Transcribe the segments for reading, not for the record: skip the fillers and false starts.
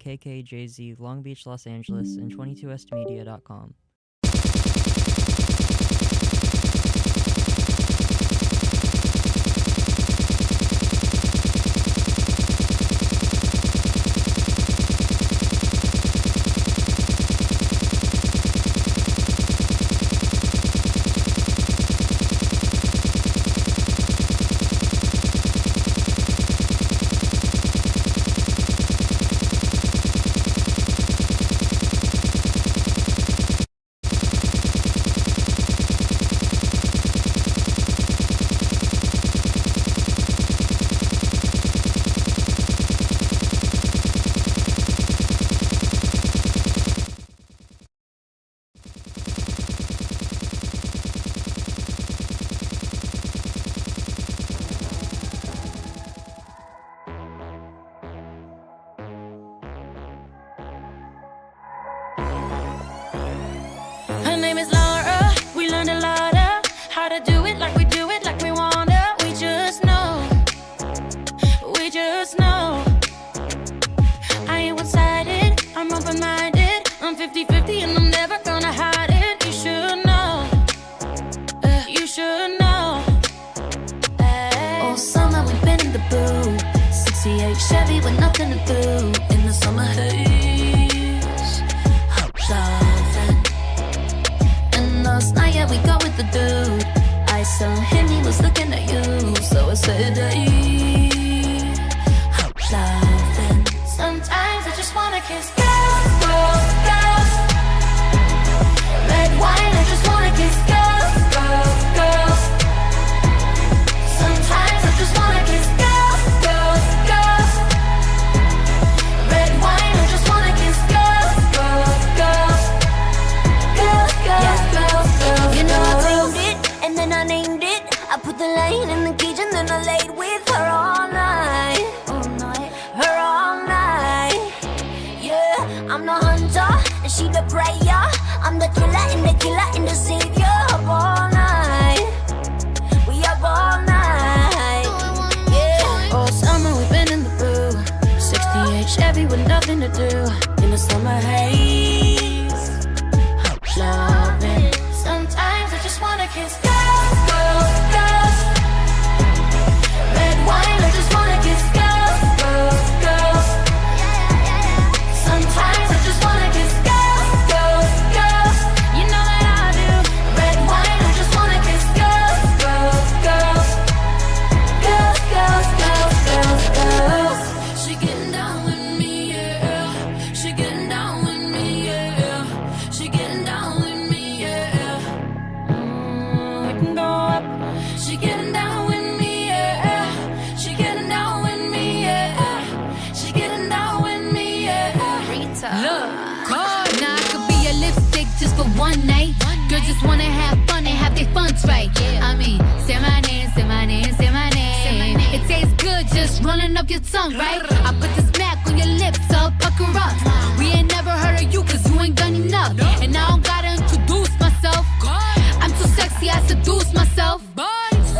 KKJZ, Long Beach, Los Angeles, and 22estmedia.com. Her name is Laura. We learned a lot of how to do it like we do it, like we wanna. We just know. We just know. I ain't one-sided. I'm open-minded. I'm 50-50 and I'm never gonna hide it. You should know. You should know. All summer we've been in the booth. 68 Chevy with nothing to do in the summer haze. Loving. And last night, yeah, we go with the dude. I saw him, he was looking at you. So I said, hey, loving. Sometimes I just wanna kiss girls, girls, girls. Red wine, I just wanna kiss girls, girls, girls. Sometimes I just wanna kiss girls, girls, girls. Red wine, I just wanna kiss girls, girls, girls. Girls, girls, girls, girls. You know I claimed it, and then I named it. I put the line in the cage and then I laid with her all night. All night. Her all night. Yeah, I'm the hunter and she the prayer. I'm the killer and the savior of all night. We up all night. Yeah. All summer we've been in the booth. 68 Chevy with nothing to do in the summer haze. Loving. Sometimes I just wanna kiss girls, girls, girls. Red wine, I just wanna kiss girls, girls, girls. Sometimes I just wanna kiss girls, girls, girls. You know that I do. Red wine, I just wanna kiss girls, girls, girls. Girls, girls, girls, girls, girls. She getting down with me, yeah. She getting down with me, yeah. She getting down with me, yeah. We can go up. She getting down with me, yeah. She getting down with me, yeah. She getting down with me, yeah. Rita. Look, now I could be a lipstick just for one night. Girls just wanna have fun and have their funds right. I mean, say my name, say my name, say my name. It tastes good just running up your tongue, right? I put the smack on your lips, so pucker up. We ain't never heard of you cause you ain't done enough. And I don't gotta introduce myself. I'm too sexy, I seduce myself.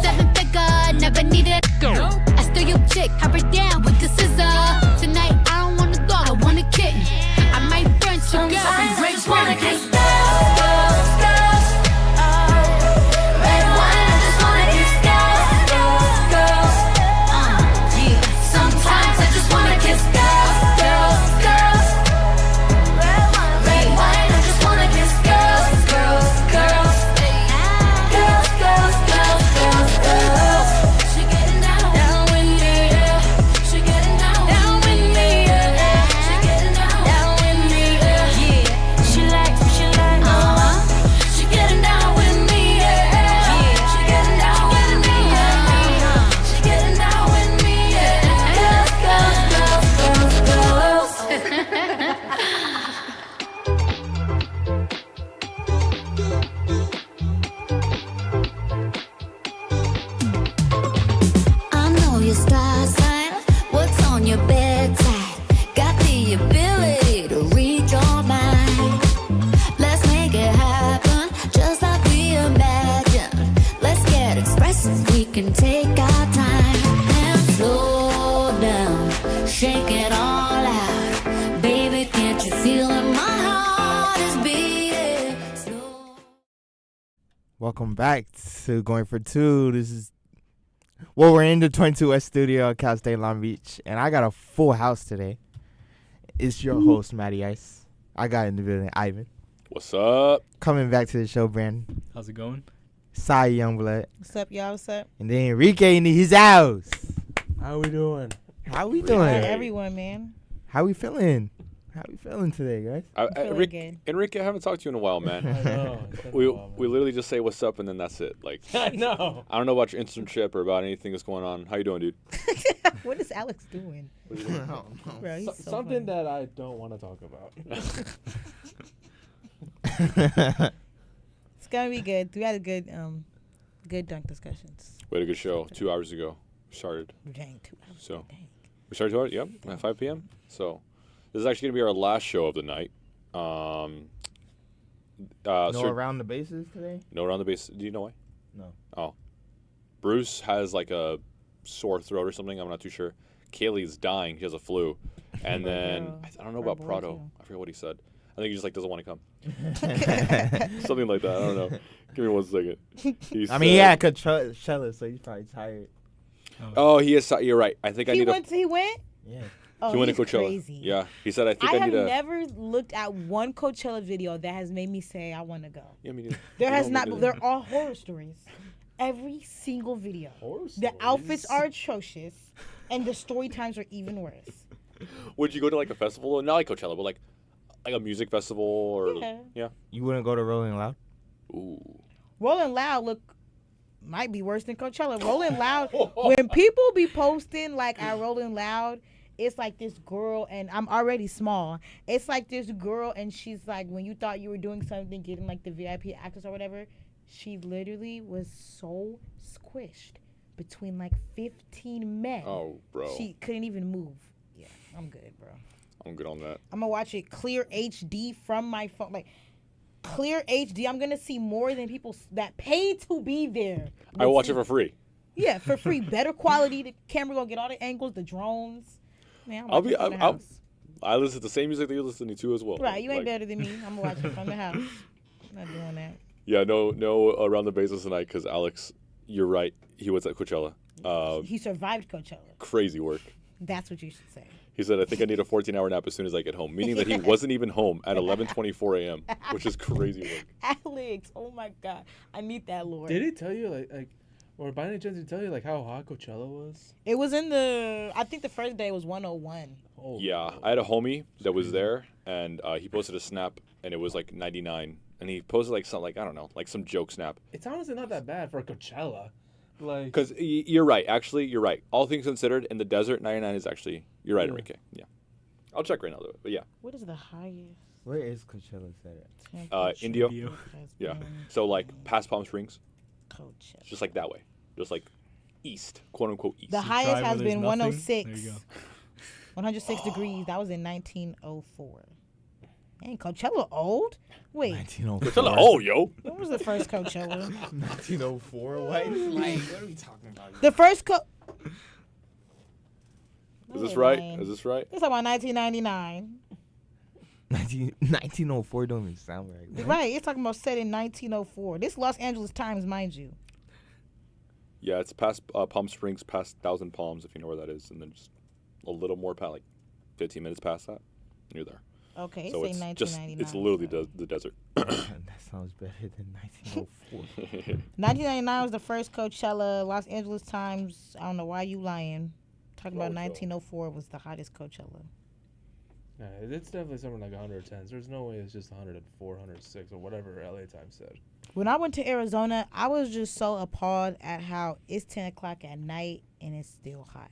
7-figure, never needed a girl. I still your chick, have her down with the scissor. Tonight I don't want a dog, I want a kitten. I might French your girl from Sometimes I Great just wanna kiss Britain. girls, girls, girls. Red wine, I just wanna kiss girls, girls, girls. Yeah. Sometimes I just wanna kiss girls, girls, girls. Red wine, I just wanna kiss girls, girls, girls. Girls, girls, girls, girls, girls. She getting down with me, yeah. She getting down with me, yeah. She getting down with me, yeah. She likes me, she likes me. She getting down with me, yeah. She getting down with me, yeah. She getting down with me, yeah. Girls, girls, girls, girls, girls. I know your star sign, what's on your bedside. Got the ability to read your mind. Let's make it happen, just like we imagined. Let's get expressive, we can take our time. And slow down, shake it all out. Baby, Welcome back to Going for Two. We're in the 22S studio at Cal State Long Beach, and I got a full house today. It's your host, Matty Ice. I got in the building, Ivan. What's up? Coming back to the show, Brandon. How's it going? Cy Youngblood. What's up, y'all? What's up? And then Enrique in his house. How we doing? How we Hi, doing? everyone, man. How we feeling? How we feeling today, guys? Feeling good. Enrique, I haven't talked to you in a while, man. I know. we literally just say what's up and then that's it. Like I know. I don't know about your internship or about anything that's going on. How you doing, dude? What is Alex doing? Bro, he's so Something funny. that I don't want to talk about. It's gonna be good. We had a good dunk discussions. We had a good show 2 hours ago. Started. Dang, 2 hours. So Dang. we started 2 hours, yep, at 5 p.m. So this is actually gonna be our last show of the night. No around the bases today? No around the base. Do you know why? No. Oh. Bruce has like a sore throat or something. I'm not too sure. Kaylee's dying. She has a flu. And then girl. I don't know Poor about boy, Prado. too. I forget what he said. I think he just like doesn't want to come. Something like that. I don't know. Give me 1 second. He I mean, he had said- Coachella, so he's probably tired. Oh, he is. You're right. I think I He need went. He went. Yeah. Oh, He went to he's Coachella. Crazy. Yeah. He said I think I I have need a. never looked at one Coachella video that has made me say I want to go. Yeah, me neither. There You has know, not. me They're neither. all horror stories. Every single video. Horror The stories? outfits are atrocious, and the story times are even worse. Would you go to like a festival? Not like Coachella, but like a music festival or Yeah. You wouldn't go to Rolling Loud? Ooh. Rolling Loud might be worse than Coachella. Rolling Loud, when people be posting like at Rolling Loud, it's like this girl, and I'm already small. It's like this girl, and she's like, when you thought you were doing something, getting like the VIP access or whatever, she literally was so squished between like 15 men. Oh, bro. She couldn't even move. Yeah, I'm good, bro. I'm good on that. I'm gonna watch it clear HD from my phone, like clear HD. I'm gonna see more than people that pay to be there. I watch it for free. Yeah, for free. Better quality. The camera gonna get all the angles, the drones. Man, I'll be. from the I'll, house. I listen to the same music that you're listening to as well. Right, you ain't Like, better than me. I'm gonna watch it from the house. I'm not doing that. Yeah, no around the bases tonight because Alex, you're right. He was at Coachella. He survived Coachella. Crazy work. That's what you should say. He said, I think I need a 14-hour nap as soon as I get home, meaning that he wasn't even home at 11:24 a.m., which is crazy work. Alex, oh my God, I need that, Lord. Did he tell you like, or by any chance did he tell you like how hot Coachella was? It was in the. I think the first day was 101. Oh, Yeah, I had a homie that was there, and he posted a snap, and it was like 99. And he posted like something, like, I don't know, like some joke snap. It's honestly not that bad for Coachella. Like, Because you're right. Actually, you're right. All things considered, in the desert, 99 is actually, you're right, Yeah. Enrique. Yeah. I'll check right now, though. But yeah. What is the highest? Where is Coachella set at? Indio. Indio. Yeah. So like past Palm Springs, Coachella. just like that way. Just like east, quote unquote east. The highest drive has where there's been nothing. 106. There you go. 106 degrees. That was in 1904. Ain't Coachella old? Wait, 1904. Oh, yo. when was the first Coachella? 1904? What? Like, what are we talking about? The first Is this right? Is this right? It's about 1999. 1904 don't even sound right. man. Right, it's talking about set in 1904. This Los Angeles Times, mind you. Yeah, it's past Palm Springs, past Thousand Palms, if you know where that is, and then just a little more past, like 15 minutes past that, and you're there. Okay, So it's it's say just, 1999. it's literally the desert. That sounds better than 1904. 1999 was the first Coachella. Los Angeles Times, I don't know why you lying. Talking about Oh, so- 1904 was the hottest Coachella. Nah, it's definitely something like 110. There's no way it's just 104, 106, or whatever LA Times said. When I went to Arizona, I was just so appalled at how it's 10 o'clock at night and it's still hot.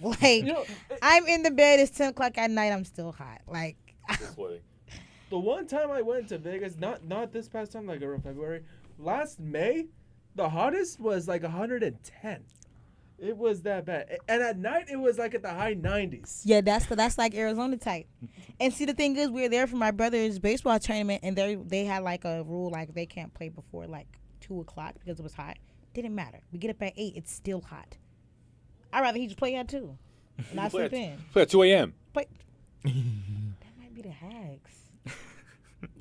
Like, You know, I'm in the bed, it's 10 o'clock at night, I'm still hot. Like, Just sweating. the one time I went to Vegas, not this past time, like around February, last May, the hottest was like 110. It was that bad. And at night, it was like at the high 90s. yeah, that's like Arizona type. And see, the thing is, we were there for my brother's baseball tournament, and they had like a rule, like they can't play before like 2 o'clock because it was hot. Didn't matter. We get up at 8, it's still hot. I'd rather he just play at 2. And I Play sleep in. at 2 a.m. But that might be the Hags.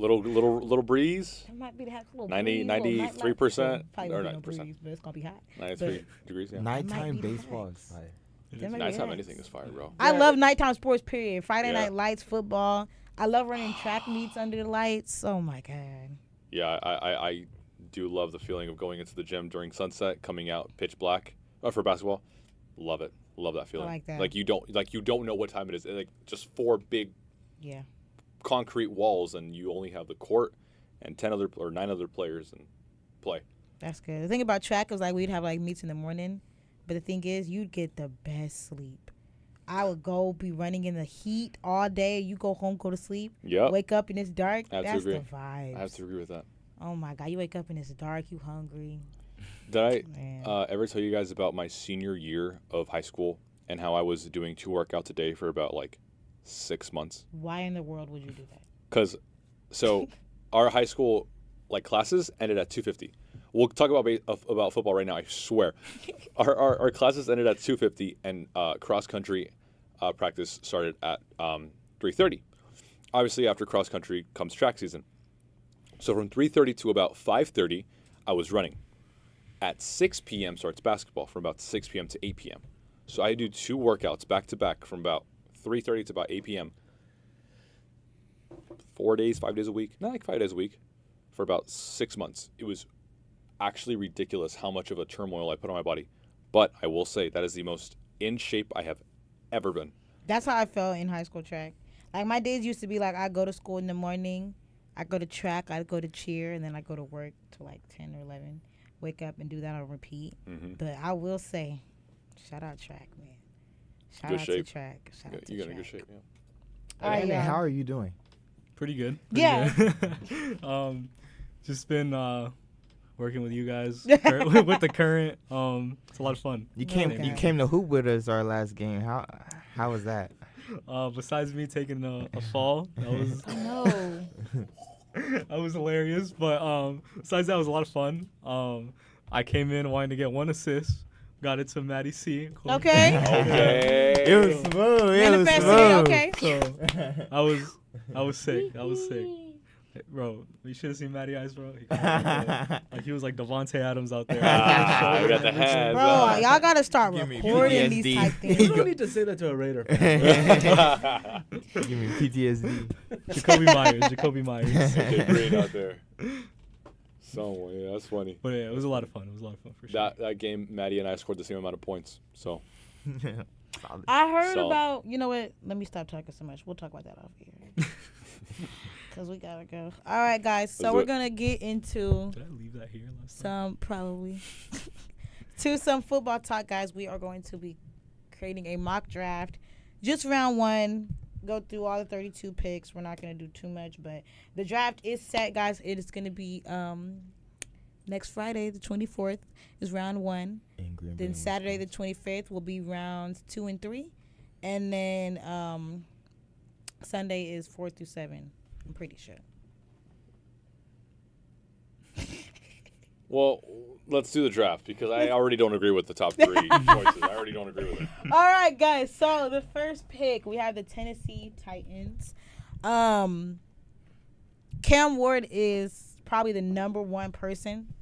Little breeze. It might be to have a little 90 breeze, little nightlife. 93%, Probably or won't be no 9%. breeze, but it's gonna be hot. 93 degrees. Yeah. Nighttime Might be baseball nice. is fire. That might be Nighttime nice. anything is fire, bro. I Yeah. love nighttime sports. Period. Friday Yeah. night lights, football. I love running track meets under the lights. Oh my god. Yeah, I do love the feeling of going into the gym during sunset, coming out pitch black for basketball. Love it. Love that feeling. like that. Like you don't know what time it is. Like just 4 big Yeah. concrete walls, and you only have the court and 9 other players and play. That's good. The thing about track is like we'd have like meets in the morning, but the thing is you'd get the best sleep. I would go be running in the heat all day. You go home, go to sleep. Yep. Wake up and it's dark. I have to That's agree. the vibes. I have to agree with that. Oh my god, you wake up and it's dark. You hungry. Did Man. I ever tell you guys about my senior year of high school and how I was doing 2 workouts a day for about like 6 months? Why in the world would you do that? Because our high school like classes ended at 2:50. We'll talk about football right now. I swear, our classes ended at 2:50, and cross country practice started at 3:30. Obviously, after cross country comes track season. So from 3:30 to about 5:30, I was running. At 6 p.m. starts basketball from about 6 p.m. to 8 p.m. So I do 2 workouts back to back from about 3:30 to about 8 p.m. 4 days, 5 days a week, not like 5 days a week, for about 6 months. It was actually ridiculous how much of a turmoil I put on my body. But I will say that is the most in shape I have ever been. That's how I felt in high school track. Like my days used to be like I go to school in the morning, I go to track, I go to cheer, and then I go to work till like 10 or 11. Wake up and do that on repeat. Mm-hmm. But I will say, shout out track, man. Shout Good out shape. to track. Shout out to You got in track. good shape, yeah. All right, Brandon, y'all. how are you doing? Pretty good. Yeah. Good. Just been working with you guys with the current. It's a lot of fun. You came Okay. you came to hoop with us our last game. How was that? Besides me taking a fall, that was No. that was hilarious. But besides that, it was a lot of fun. I came in wanting to get 1 assist, got it to Maddie C. of course. Okay. Okay. It was smooth. It was Manifested. smooth. Okay. So I was sick. I was sick. Bro, you should have seen Matty Ice, bro. Like he was like Devontae Adams out there. I got the hands. Bro, y'all gotta start Give me recording these PTSD. type You things. don't need to say that to a Raider fan. Give me PTSD. Jacoby Myers. Okay, great out there. Someone, yeah, that's funny. But yeah, it was a lot of fun. It was a lot of fun for sure. That game, Maddie and I scored the same amount of points. So Solid. I heard So- about, you know what? Let me stop talking so much. We'll talk about that off here. Because we gotta go. All right, guys. So Let's do we're it. going to get into Did I leave that here last time? probably, to some football talk, guys. We are going to be creating a mock draft. Just round 1. Go through all the 32 picks. We're not going to do too much, but the draft is set, guys. It is going to be next Friday, the 24th, is round 1. In Green Bay, Then Saturday, the 25th, will be rounds 2 and 3. And then Sunday is 4 through 7. I'm pretty sure. well, let's do the draft because I already don't agree with the top 3 choices. I already don't agree with it. All right, guys. So the first pick, we have the Tennessee Titans. Cam Ward is probably the number 1 person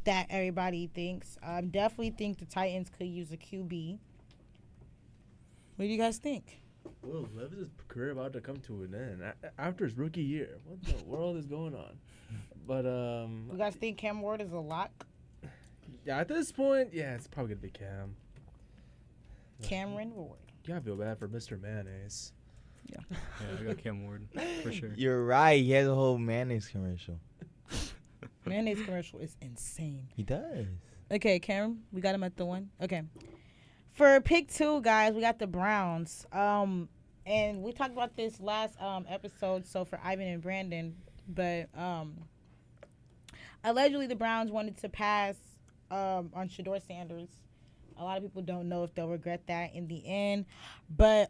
that everybody thinks. Definitely think the Titans could use a QB. What do you guys think? Will Levis' career about to come to an end after his rookie year. What the world is going on? But You guys think Cam Ward is a lock? yeah, at this point, yeah, it's probably gonna be Cam. Cameron Ward. You gotta feel bad for Mr. Mayonnaise. Yeah, I got Cam Ward for sure. You're right. He has a whole mayonnaise commercial. Mayonnaise commercial is insane. He does. Okay, Cameron, we got him at the 1. Okay. For pick 2, guys, we got the Browns. And we talked about this last episode, so for Ivan and Brandon, but allegedly the Browns wanted to pass on Shador Sanders. A lot of people don't know if they'll regret that in the end, but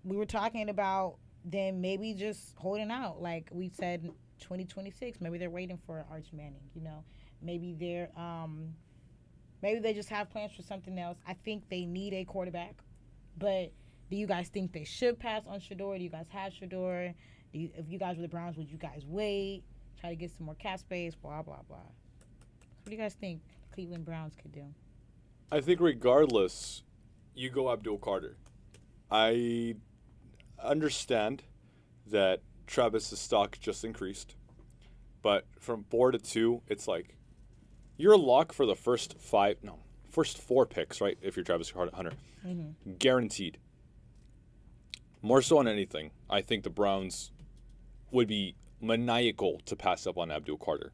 we were talking about them maybe just holding out, like we said, 2026. Maybe they're waiting for Arch Manning. You know, maybe they're maybe they just have plans for something else. I think they need a quarterback, but do you guys think they should pass on Shador? Do you guys have Shador? Do If you guys were the Browns, would you guys wait, try to get some more cap space, blah blah blah? What do you guys think Cleveland Browns could do? I think regardless, you go Abdul Carter. I understand that Travis's stock just increased, but from 4 to 2, it's like you're a lock for the first 4 picks, right? If you're Travis Hunter, guaranteed. More so on anything, I think the Browns would be maniacal to pass up on Abdul Carter.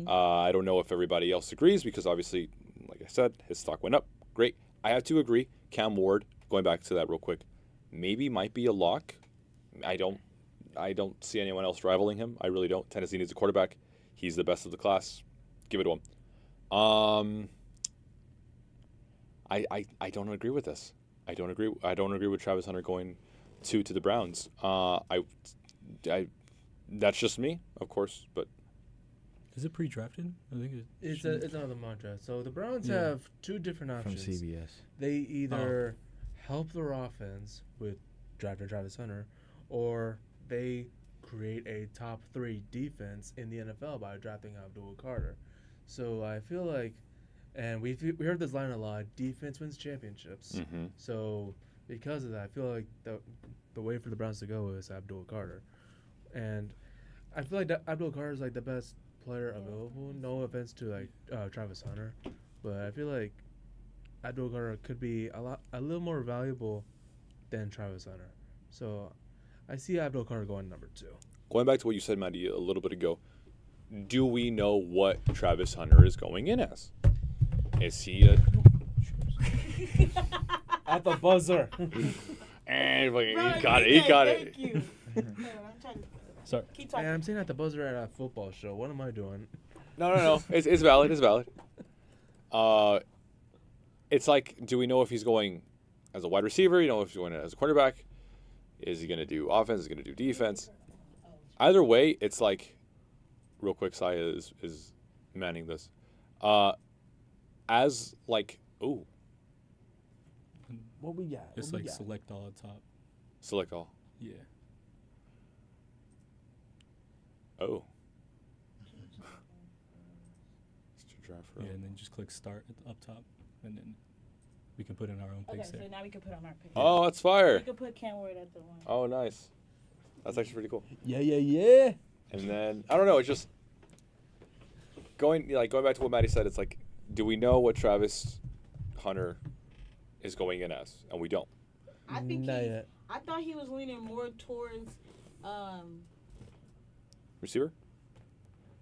I don't know if everybody else agrees because obviously, like I said, his stock went up. Great. I have to agree. Cam Ward, going back to that real quick, maybe might be a lock. I don't see anyone else rivaling him. I really don't. Tennessee needs a quarterback. He's the best of the class. Give it to him. I don't agree with this. I don't agree with Travis Hunter going to the Browns. That's just me, of course, but Is it pre-drafted? I think It's another mock draft. So the Browns have 2 different From options. CBS. They either help their offense with drafting Travis Hunter, or they create a top 3 defense in the NFL by drafting Abdul Carter. So I feel like, and we heard this line a lot: defense wins championships. So because of that, I feel like the way for the Browns to go is Abdul Carter, and I feel like that Abdul Carter is like the best player available. No offense to like Travis Hunter, but I feel like Abdul Carter could be a little more valuable than Travis Hunter. So I see Abdul Carter going number 2. going back to what you said, Maddie, a little bit ago, do we know what Travis Hunter is going in as? Is he a... At the buzzer. And he got it. He got it. Thank you. Sorry. Keep Hey, talking. I'm saying at the buzzer at a football show. What am I doing? No. It's valid. It's valid. It's like, do we know if he's going as a wide receiver? You know, if he's going as a quarterback? Is he going to do offense? Is he going to do defense? Either way, it's like, real quick, Saya is manning this. As like, ooh, What we got? It's What we like got? select all at top. select all. Yeah. Oh. Draft row. Yeah, and then just click start up top, and then we can put in our own Okay, picks so there. now we can put on our picture. Oh, that's fire. We can put Cam Ward at the one. Oh, nice. That's actually pretty cool. Yeah. And then I don't know. It's just going back to what Maddie said. It's like, do we know what Travis Hunter is going in as, and we don't. I think Not yet. I thought he was leaning more towards Receiver,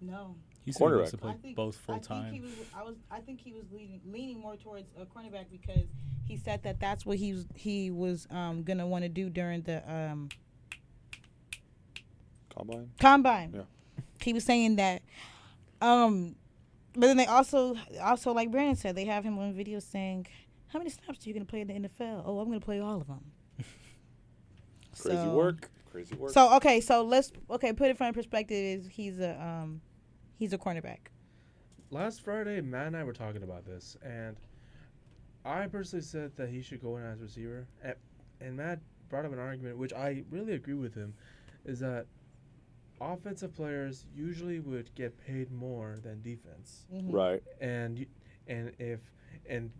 no. He said he wants Cornerback. to play I think both full I think time. he was. I think he was leaning more towards a cornerback because he said that that's what he was gonna want to do during the combine. Yeah. He was saying that. But then they also like Brandon said, they have him on video saying, "How many snaps are you gonna play in the NFL?" "Oh, I'm gonna play all of them." Crazy work. So let's put it from perspective is he's a cornerback. Last Friday, Matt and I were talking about this, and I personally said that he should go in as receiver. And Matt brought up an argument, which I really agree with him, is that offensive players usually would get paid more than defense. Right. And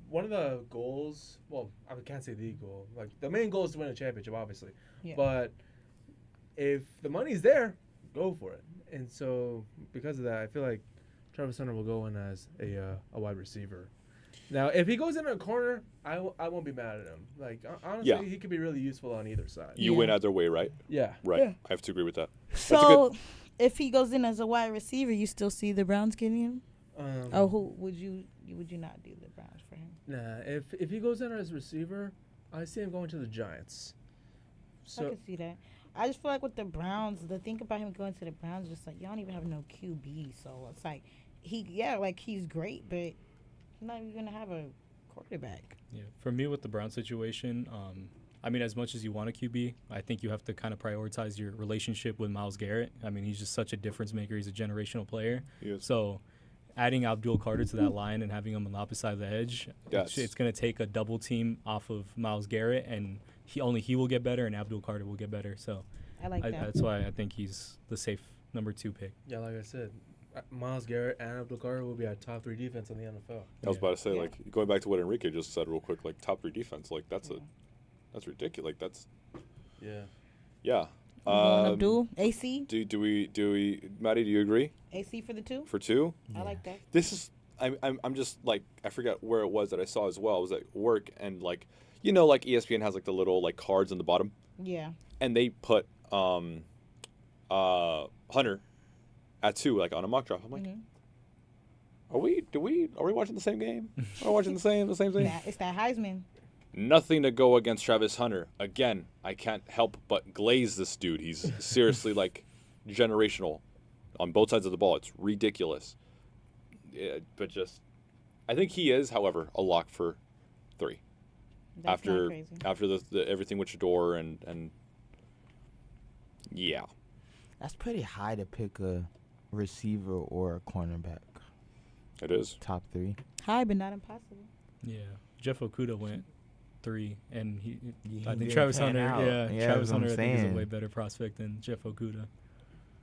one of the goals, well, I can't say the goal. Like the main goal is to win a championship, obviously. Yeah. But if the money's there, go for it. And so because of that, I feel like Travis Hunter will go in as a wide receiver. Now, if he goes in a corner, I won't be mad at him. Like honestly, Yeah. he could be really useful on either side. You win either way, right? Yeah. Right. Yeah. I have to agree with that. So if he goes in as a wide receiver, you still see the Browns getting him? Who would you not do the Browns for him? Nah, if he goes in as receiver, I see him going to the Giants. I can see that. I just feel like with the Browns, the thing about him going to the Browns is just like y'all don't even have no QB, so it's like he's great, but he's not even gonna have a quarterback. Yeah, for me with the Brown situation, I mean, as much as you want a QB, I think you have to kind of prioritize your relationship with Myles Garrett. I mean, he's just such a difference maker. He's a generational player. Yes. So adding Abdul Carter to that line and having him on the opposite side of the edge, Yes. it's going to take a double team off of Myles Garrett, and he will get better, and Abdul Carter will get better. So I like that. That's why I think he's the safe number 2 pick. Yeah, like I said, Myles Garrett and Abdul Carter will be our top 3 defense in the NFL. I was about to say, Yeah. like, going back to what Enrique just said real quick, like, top 3 defense, like, that's ridiculous. Like, that's, Yeah. yeah. Abdul, AC, Do we, Maddie, do you agree? AC for the 2. For 2? I like that. This is, I'm just, like, I forget where it was that I saw as well. I was at work, and, like, you know, like, ESPN has, like, the little, like, cards on the bottom. Yeah. And they put Hunter at 2, like, on a mock draft. I'm like, are we watching the same game? Are we watching the same thing? It's that Heisman. Nothing to go against Travis Hunter. Again, I can't help but glaze this dude. He's seriously, like, generational on both sides of the ball. It's ridiculous. Yeah, but just, I think he is, however, a lock for 3. That's not crazy. After the everything with Shador and yeah. That's pretty high to pick a receiver or a cornerback. It is. Top 3. High, but not impossible. Yeah. Jeff Okudah went 3, and I think didn't Travis pan Hunter. out. Yeah, that's Travis what I'm Hunter I think is a saying. way better prospect than Jeff Okudah.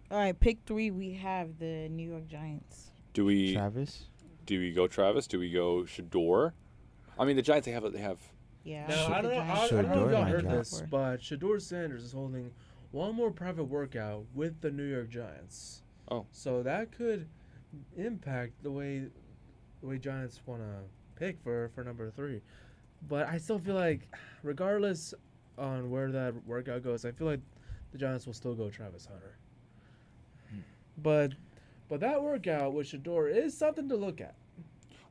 All right, pick 3. We have the New York Giants. Do we Travis? go Travis? Do we go Shador? I mean, the Giants they have Yeah. Now, I the don't know. Giants. I don't know if y'all Shador heard might this, drop. but Shador Sanders is holding one more private workout with the New York Giants. Oh. So that could impact the way Giants want to pick for number 3. But I still feel like, regardless on where that workout goes, I feel like the Giants will still go Travis Hunter. But that workout with Shador is something to look at.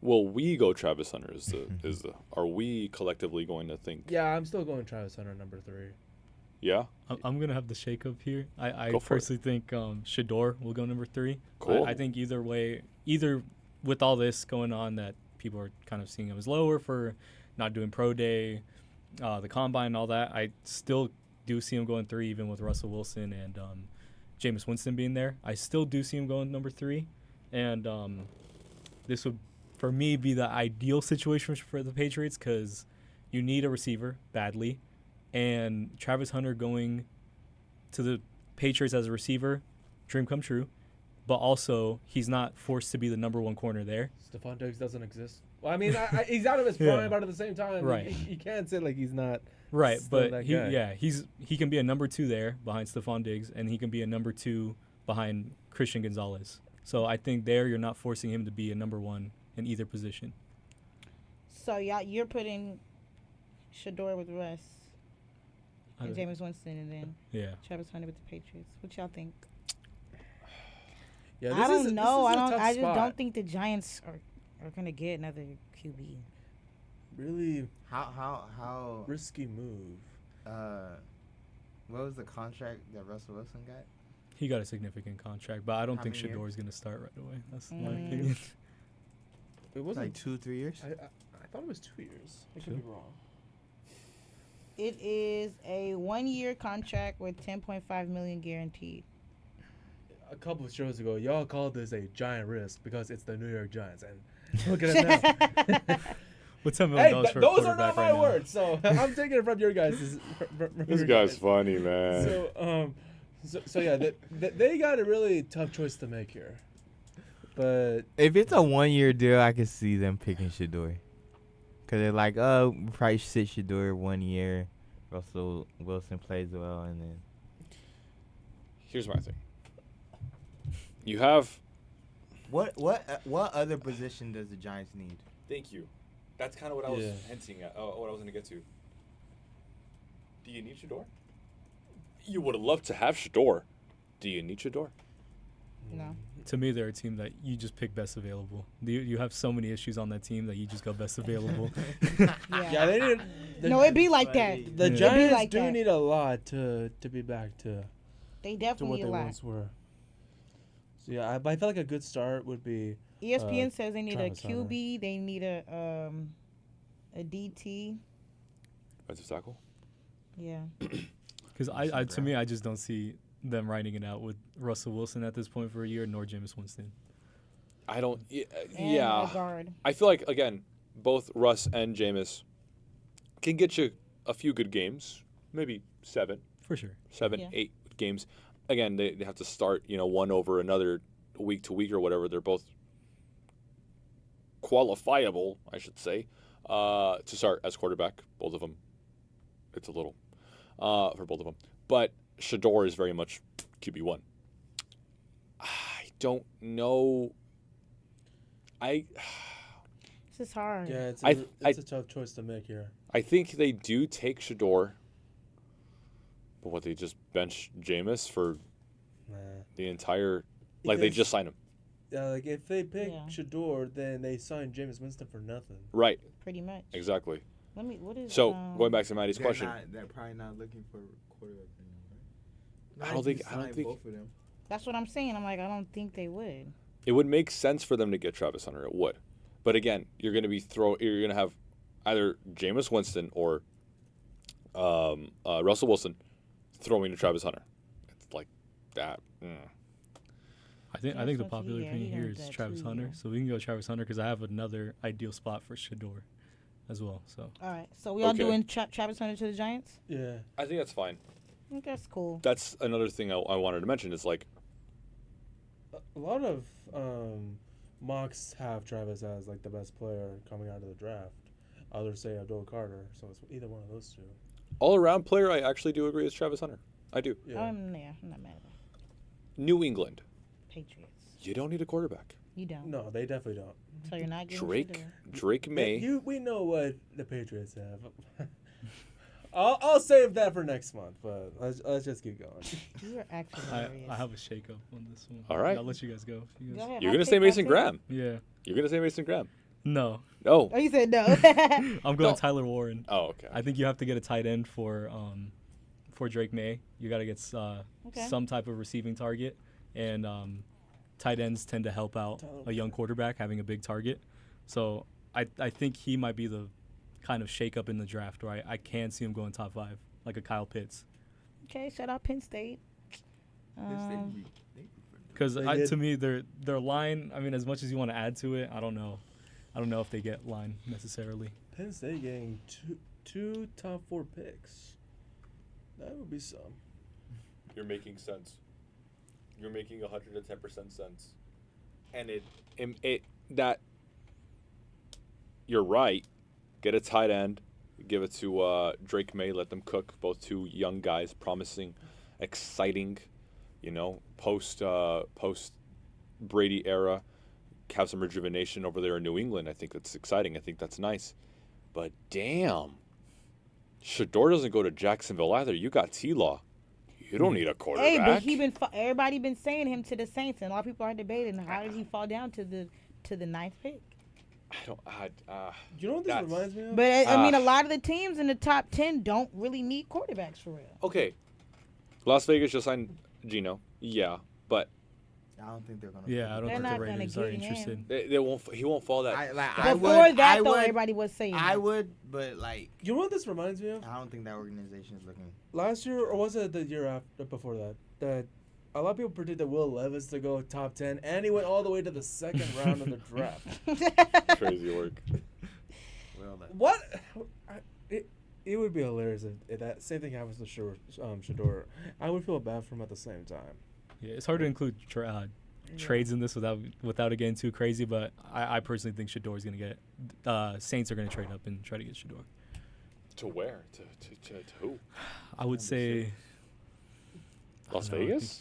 Will we go Travis Hunter? Is the are we collectively going to think? Yeah, I'm still going Travis Hunter number 3. Yeah. I'm gonna have the shake up here. I Go for it. personally think Shador will go number 3. Cool. I think either way, either with all this going on that people are kind of seeing him as lower for not doing pro day, the combine, and all that. I still do see him going 3, even with Russell Wilson and Jameis Winston being there. I still do see him going number 3, and this would, for me, be the ideal situation for the Patriots because you need a receiver badly. And Travis Hunter going to the Patriots as a receiver, dream come true. But also, he's not forced to be the number 1 corner there. Stephon Diggs doesn't exist. Well, I mean, he's out of his prime, Yeah. but at the same time, Right. you can't say like he's not. Right, still but that he, guy. yeah, he can be a number 2 there behind Stephon Diggs, and he can be a number 2 behind Christian Gonzalez. So I think there you're not forcing him to be a number 1 in either position. So you're putting Shador with Russ and Jameis Winston, and then Yeah. Travis Hunter with the Patriots. What y'all think? Yeah, I don't this know. is a I tough just spot. don't think the Giants are gonna get another QB. Really How risky move. what was the contract that Russell Wilson got? He got a significant contract, but I don't How think many years? Shador is going to start right away. That's my Mm. opinion. It wasn't. Like 2-3 years? I thought it was 2 years. I could be wrong. It is a 1-year contract with $10.5 million guaranteed. A couple of shows ago, y'all called this a giant risk because it's the New York Giants, and look at it now. What's $10 Hey, million for a those are quarterback not my right now? words, so I'm taking it from your guys'. This guy's funny, man. So yeah, they got a really tough choice to make here, but If it's a 1-year deal, I can see them picking Shador. Because they're like, oh, we probably sit Shador 1 year. Russell Wilson plays well, and then Here's my thing. You have. what other position does the Giants need? Thank you. That's kind of what I was Yeah. hinting at. What I was going to get to. Do you need Shador? You would have loved to have Shador. Do you need Shador? No. To me, they're a team that you just pick best available. You have so many issues on that team that you just go best available. yeah, they need. No, it be like that. The It be Giants like do that. need a lot to be back to They what definitely they a lot. once were. So yeah, I feel like a good start would be. ESPN says they need Travis a QB. They need a DT. Defensive tackle? Yeah. Because to me, I just don't see them writing it out with Russell Wilson at this point for a year, nor Jameis Winston. I don't. And Yeah. a guard. I feel like, again, both Russ and Jameis can get you a few good games. Maybe 7, For sure. 7, Yeah. 8 games. Again, they have to start, one over another week to week or whatever. They're both qualifiable, I should say, to start as quarterback. Both of them. It's a little for both of them. But Shador is very much QB1. I don't know. This is hard. Yeah, it's I- a tough choice to make here. I think they do take Shador. But what, they just bench Jameis for Nah. the entire... Like, they Because- just signed him. Yeah, like if they pick Yeah. Shador, then they sign Jameis Winston for nothing. Right, Pretty much. exactly. What is So, going back to Maddie's They're question, they're probably not looking for a quarterback anymore, right? I don't think- both of them. That's what I'm saying. I'm like, I don't think they would. it would make sense for them to get Travis Hunter. It would. But again, you're going to have either Jameis Winston or Russell Wilson throwing to Travis Hunter. It's like that. I think That's the what you- popular yeah, opinion he here does is that Travis too, Hunter. yeah. So we can go Travis Hunter because I have another ideal spot for Shador as well. So All right. So we all Okay. doing Travis Hunter to the Giants? Yeah. I think that's fine. I think that's cool. That's another thing I wanted to mention is like, A lot of mocks have Travis as like the best player coming out of the draft. Others say Abdul Carter, so it's either one of those two. all-around player, I actually do agree is Travis Hunter. I do. Yeah. I'm not mad at that. New England, Patriots. you don't need a quarterback. You don't. No, they definitely don't. So you're not getting Drake Shador. Drake May. We know what the Patriots have. I'll save that for next month, but let's just keep going. You are actually I hilarious. have a shakeup on this one. All right. I'll let you guys go. You Go guys- ahead, You're hot going to take, say hot Mason take. Graham. Yeah. You're going to say Mason Graham. No, No. Oh, you said no. I'm going No. Tyler Warren. Oh, okay. I think you have to get a tight end for Drake May. You got to get Okay. some type of receiving target, and tight ends tend to help out a young quarterback having a big target. So I think he might be the kind of shakeup in the draft, right? I can see him going top 5, like a Kyle Pitts, Okay, shout out Penn State. because They did- to me their line. I mean, as much as you want to add to it, I don't know if they get line necessarily. Penn State getting two top 4 picks. That would be some. You're making sense. You're making 110% sense. And that you're right. Get a tight end, give it to Drake May, let them cook. Both two young guys, promising, exciting, post Brady era, have some rejuvenation over there in New England. I think that's exciting. I think that's nice. But damn, Shador doesn't go to Jacksonville either. You got T-Law. You don't need a quarterback. Hey, but everybody been saying him to the Saints, and a lot of people are debating how did he fall down to the 9th pick. You know what this reminds me of? But I mean, a lot of the teams in the top 10 don't really need quarterbacks for real. Okay. Las Vegas just signed Geno. Yeah, but I don't think they're gonna. Yeah, I don't They're think not the gonna Raiders are get him. interested. they won't. He won't fall that. Before that, though, everybody was saying I that. would, but like, You know what this reminds me of? I don't think that organization is looking. Last year, or was it the year after before that? That a lot of people predicted Will Levis to go top 10, and he went all the way to the second round of the draft. Crazy work. Well, that, What? It would be hilarious if that same thing happens to Shador. I would feel bad for him at the same time. Yeah, it's hard to include trades in this without it getting too crazy, but I personally think Shador's going to get Saints are going to trade up and try to get Shador. To where? To who? I would say Las I don't know, I Vegas?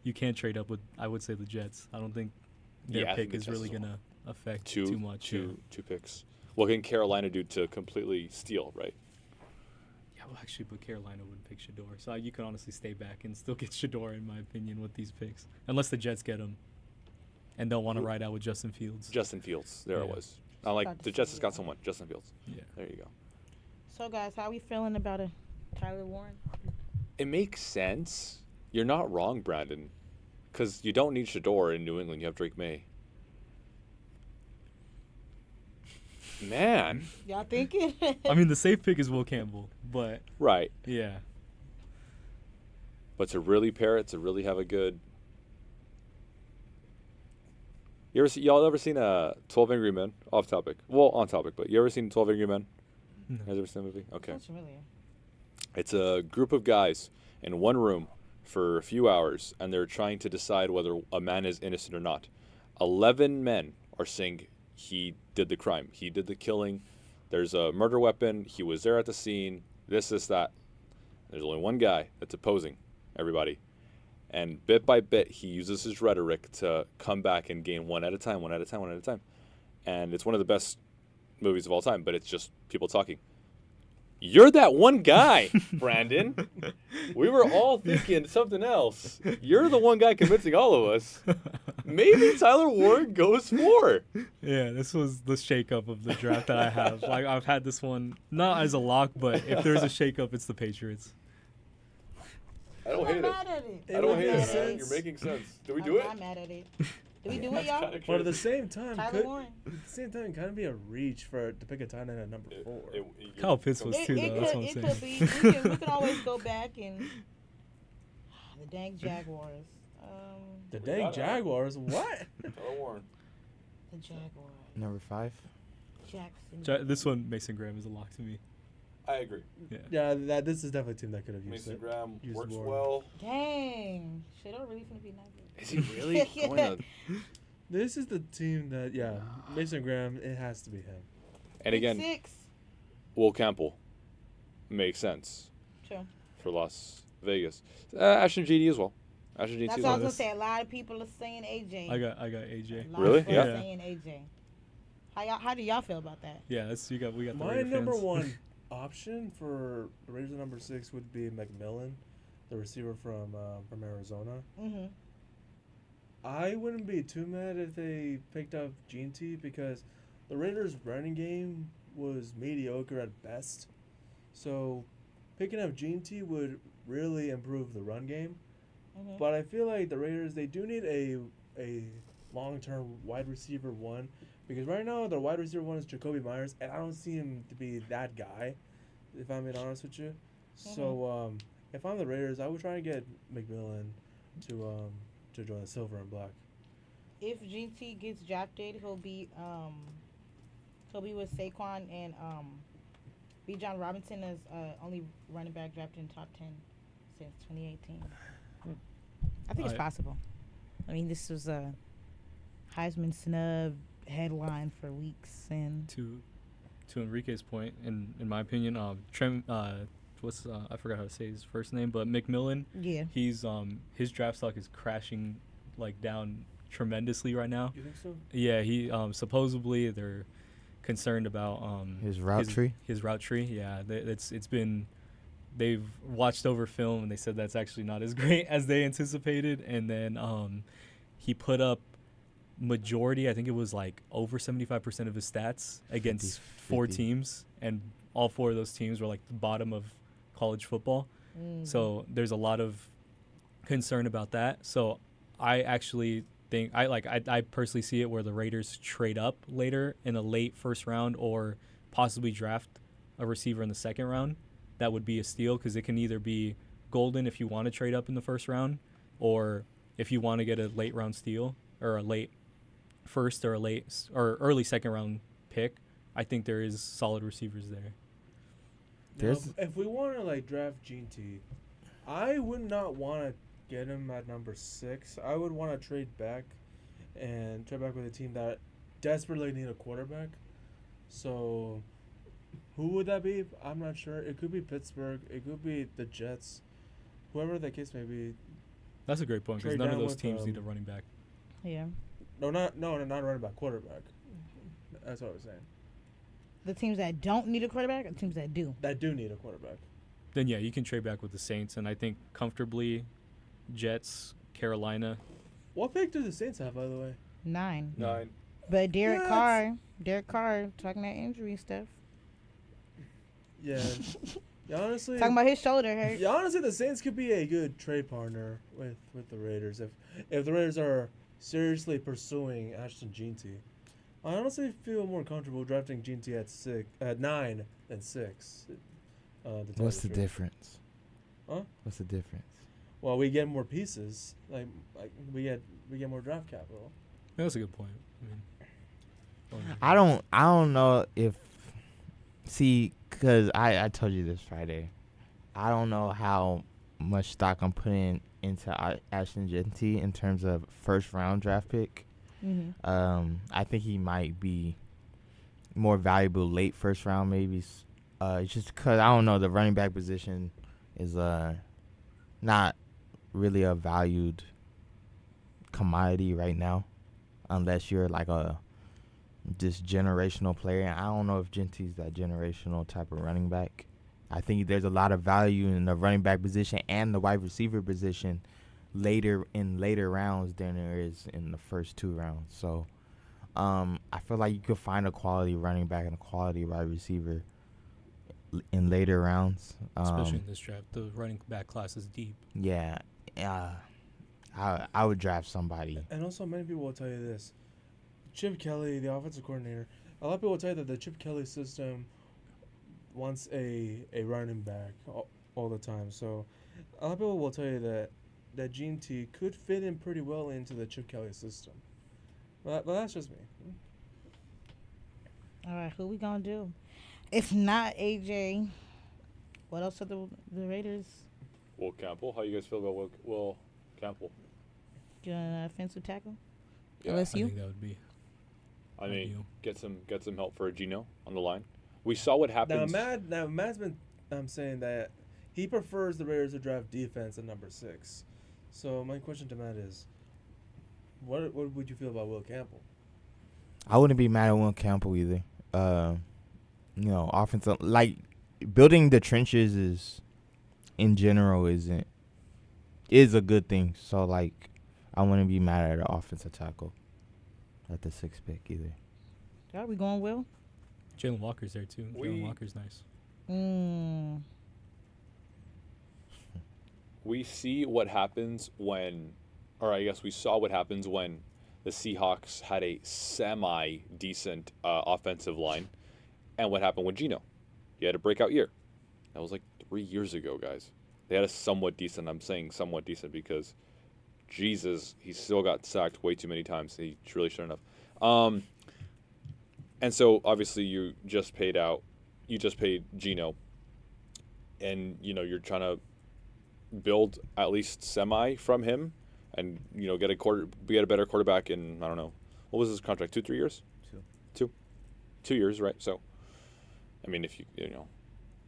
you can't trade up with, I would say, the Jets. I don't think their Yeah, I think pick the is Jets really as well. going to affect too much. Two picks. What can Carolina do to completely steal? Right. Yeah, well, actually, but Carolina wouldn't pick Shador. So you can honestly stay back and still get Shador, in my opinion, with these picks. Unless the Jets get him and don't want to ride out with Justin Fields. Justin Fields. There it Yeah. was. Not like the Jets has got someone. Justin Fields. Yeah. There you go. So, guys, how we feeling about a Tyler Warren? It makes sense. You're not wrong, Brandon. Because you don't need Shador in New England. You have Drake May. Man. Y'all thinking? I mean, the safe pick is Will Campbell, but Right. yeah. But to really pair it, to really have a good. Y'all ever seen 12 Angry Men? Off topic. Well, on topic, but you ever seen 12 Angry Men? No. You guys ever seen the movie? Okay. Sounds familiar. It's a group of guys in one room for a few hours, and they're trying to decide whether a man is innocent or not. 11 men are saying he did the crime. He did the killing. There's a murder weapon. He was there at the scene. This, that. There's only one guy that's opposing everybody. And bit by bit, he uses his rhetoric to come back and gain one at a time. And it's one of the best movies of all time, but it's just people talking. You're that one guy, Brandon. We were all thinking something else. You're the one guy convincing all of us. Maybe Tyler Warren goes 4. Yeah, this was the shakeup of the draft that I have. Like, I've had this one not as a lock, but if there's a shakeup, it's the Patriots. I don't hate it. I don't hate it, man. You're making sense. Do we do it? I'm mad at it. Do we do it, y'all? But at the same time, Tyler Warren. kind of be a reach to pick a tight end at number 4. Kyle Pitts was too, though. That's what I'm It saying. could be. We can always go back and the dang Jaguars. The dang Jaguars? What? Tyler Warren. The Jaguars. Number 5. Jackson. This one, Mason Graham, is a lock to me. I agree. Yeah, this is definitely a team that could have used Mason it. Graham Used works Warren. well. Dang. Shit, I'm really finna be nice. Is he really going to... This is the team that, Mason Graham, it has to be him. And again, 6. Will Campbell makes sense True. for Las Vegas. Ashton GD as well. Ashton GD That's as what I well. was gonna say. A lot of people are saying AJ. I got AJ. A lot Really? of people are Yeah. saying AJ. How do y'all feel about that? Yeah, we got the My Raider number fans. 1 option for the Raiders at number 6 would be McMillan, the receiver from Arizona. Mm-hmm. I wouldn't be too mad if they picked up Gene T because the Raiders' running game was mediocre at best. So picking up Gene T would really improve the run game. Mm-hmm. But I feel like the Raiders, they do need a long-term wide receiver 1 because right now their wide receiver 1 is Jacoby Myers, and I don't see him to be that guy, if I'm being honest with you. So if I'm the Raiders, I would try to get McMillan to join the silver and black. If GT gets drafted, he'll be with Saquon and Bijan Robinson as only running back drafted in top 10 since 2018. I think it's possible. I mean, this was a Heisman snub headline for weeks, and To Enrique's point, in my opinion, Trem, I forgot how to say his first name, but McMillan. yeah, He's his draft stock is crashing down tremendously right now. You think so? Yeah, he supposedly they're concerned about His route tree? His route tree, yeah. They've watched over film and they said that's actually not as great as they anticipated. And then he put up majority, I think it was like over 75% of his stats against 4 teams, and all 4 of those teams were like the bottom of college football. So there's a lot of concern about that. So I actually think I personally see it where the Raiders trade up later in a late first round or possibly draft a receiver in the second round. That would be a steal because it can either be golden if you want to trade up in the first round, or if you want to get a late round steal or a late first or early second round pick. I think there is solid receivers there. Now, if we want to draft Gene T, I would not want to get him at number 6. I would want to trade back with a team that desperately need a quarterback. So who would that be? I'm not sure. It could be Pittsburgh. It could be the Jets. Whoever the case may be. That's a great point because Trade none of down those with, teams need a running back. yeah. Not running back, quarterback. That's what I was saying. The teams that don't need a quarterback, or teams that do. That do need a quarterback. Then yeah, you can trade back with the Saints, and I think comfortably, Jets, Carolina. What pick do the Saints have, by the way? 9. 9. But Derek What? Carr, talking that injury stuff. Yeah. Honestly, Talking about his shoulder hurt. yeah, honestly, the Saints could be a good trade partner with the Raiders if the Raiders are seriously pursuing Ashton Gene T. I honestly feel more comfortable drafting Gene T at 9 than 6. What's the difference? Huh? What's the difference? Well, we get more pieces. Like we get more draft capital. That's a good point. I don't know if because I told you this Friday. I don't know how much stock I'm putting into Ashton Genty in terms of first round draft pick. I think he might be more valuable late first round, maybe. It's just because I don't know, the running back position is not really a valued commodity right now, unless you're like this generational player. And I don't know if Genty's that generational type of running back. I think there's a lot of value in the running back position and the wide receiver position later rounds than there is in the first 2 rounds. So I feel like you could find a quality running back and a quality wide receiver in later rounds. Especially in this draft, the running back class is deep. Yeah. I would draft somebody. And also, many people will tell you this. Chip Kelly, the offensive coordinator, a lot of people will tell you that the Chip Kelly system wants a running back all the time. So a lot of people will tell you that Gene T could fit in pretty well into the Chip Kelly system. But that's just me. All right, who we gonna do? If not AJ, what else are the Raiders? Will Campbell. How you guys feel about Will Campbell? You want an offensive tackle? Yeah, I LSU? think that would be. I mean, Ideal. get some help for Gino on the line. We saw what happens. Now Matt's been saying that he prefers the Raiders to draft defense at number 6. So my question to Matt is, what would you feel about Will Campbell? I wouldn't be mad at Will Campbell either. Offensive, like, building the trenches is a good thing. So, like, I wouldn't be mad at an offensive tackle at the 6th pick either. Are we going Will? Jalen Walker's there too. Jalen Walker's nice. We see what happens when, or I guess we saw what happens when the Seahawks had a semi-decent offensive line, and what happened with Gino. He had a breakout year. That was like 3 years ago, guys. They had a somewhat decent. I'm saying somewhat decent because, Jesus, he still got sacked way too many times. He really shouldn't have. And so obviously you just paid Gino, and you're trying to build at least semi from him, and get a better quarterback in, I don't know, what was his contract, 2-3 years? 2 years, right? So, I mean, if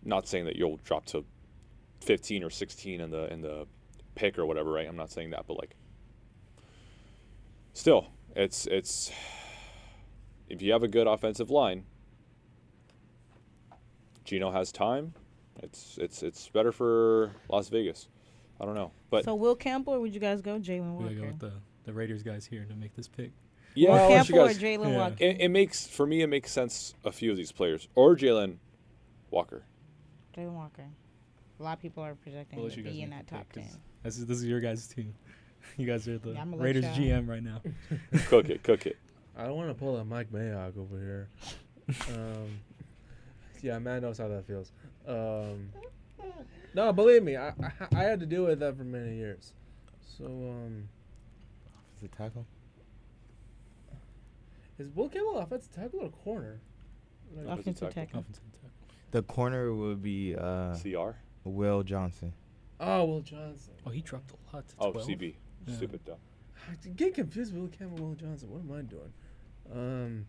not saying that you'll drop to 15 or 16 in the pick or whatever, right? I'm not saying that, but like, still, it's if you have a good offensive line, Gino has time. It's better for Las Vegas. I don't know, but So Will Campbell, or would you guys go Jalen We Walker? gotta go with the Raiders guys here to make this pick. yeah, Will I'll let you Campbell or guys. Jalen Yeah. Walker? It makes sense. A few of these players or Jalen Walker. Jalen Walker. A lot of people are projecting We'll to let you guys be in make that the top pick, 10. 'cause This is your guys' team. You guys are the Yeah, I'ma let Raiders y'all- GM right now. Cook it. I don't want to pull a Mike Mayock over here. Yeah, Matt knows how that feels. No, believe me, I had to deal with that for many years. So, Offensive tackle? is Will Campbell offensive tackle or corner? Like, Offensive tackle. Offensive tackle. The corner would be CR. Will Johnson. oh, Will Johnson. Oh, he dropped a lot to Oh, 12. CB. Yeah. Stupid though. I get confused with Will Campbell, Will Johnson. What am I doing?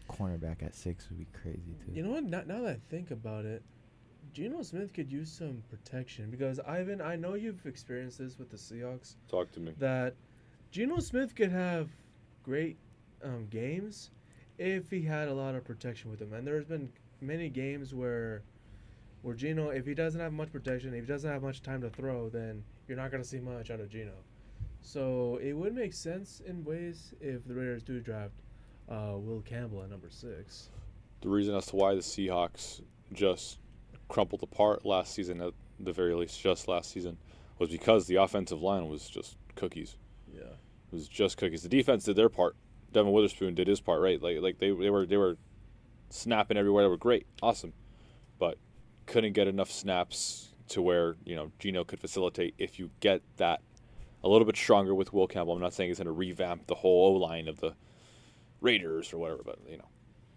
Cornerback at 6 would be crazy too. You know what? Now that I think about it, Geno Smith could use some protection because Ivan, I know you've experienced this with the Seahawks. Talk to me. That Geno Smith could have great games if he had a lot of protection with him. And there's been many games where Geno, if he doesn't have much protection, if he doesn't have much time to throw, then you're not going to see much out of Geno. So it would make sense in ways if the Raiders do draft Will Campbell at number 6. The reason as to why the Seahawks just crumpled apart last season, at the very least just last season, was because the offensive line was just cookies. Yeah. It was just cookies. The defense did their part. Devin Witherspoon did his part, right? Like they were snapping everywhere. They were great, awesome, but couldn't get enough snaps to where Geno could facilitate. If you get that a little bit stronger with Will Campbell, I'm not saying he's going to revamp the whole O-line of the Raiders or whatever, but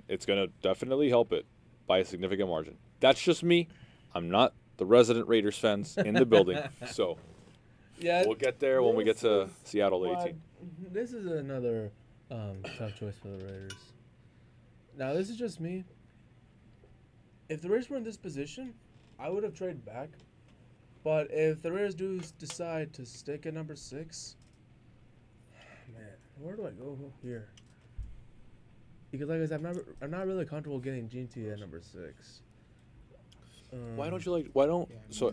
it's going to definitely help it by a significant margin. That's just me. I'm not the resident Raiders fans in the building. So Yeah, we'll get there when we get this to is Seattle at why- 18. This is another tough choice for the Raiders. Now, this is just me. If the Raiders were in this position, I would have traded back. But if the Raiders do decide to stick at number 6, man, where do I go here? Because like I said, I'm not really comfortable getting GT at number 6. Why don't you so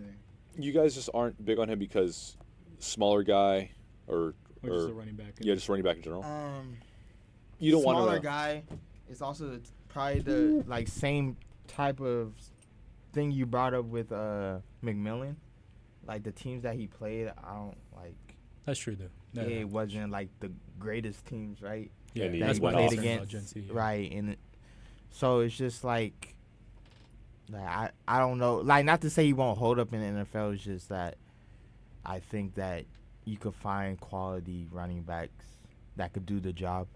you guys just aren't big on him because smaller guy Or just a running back. just running back in general? You don't want smaller to guy. It's also probably the like same type of thing you brought up with McMillan. Like the teams that he played, I don't like. That's true though. No, It wasn't like the greatest teams, right? Yeah, And he That that's he what went I played was saying about against, Gen C, yeah. right? So it's just like I don't know. Like not to say he won't hold up in the NFL. It's just that I think that you could find quality running backs that could do the job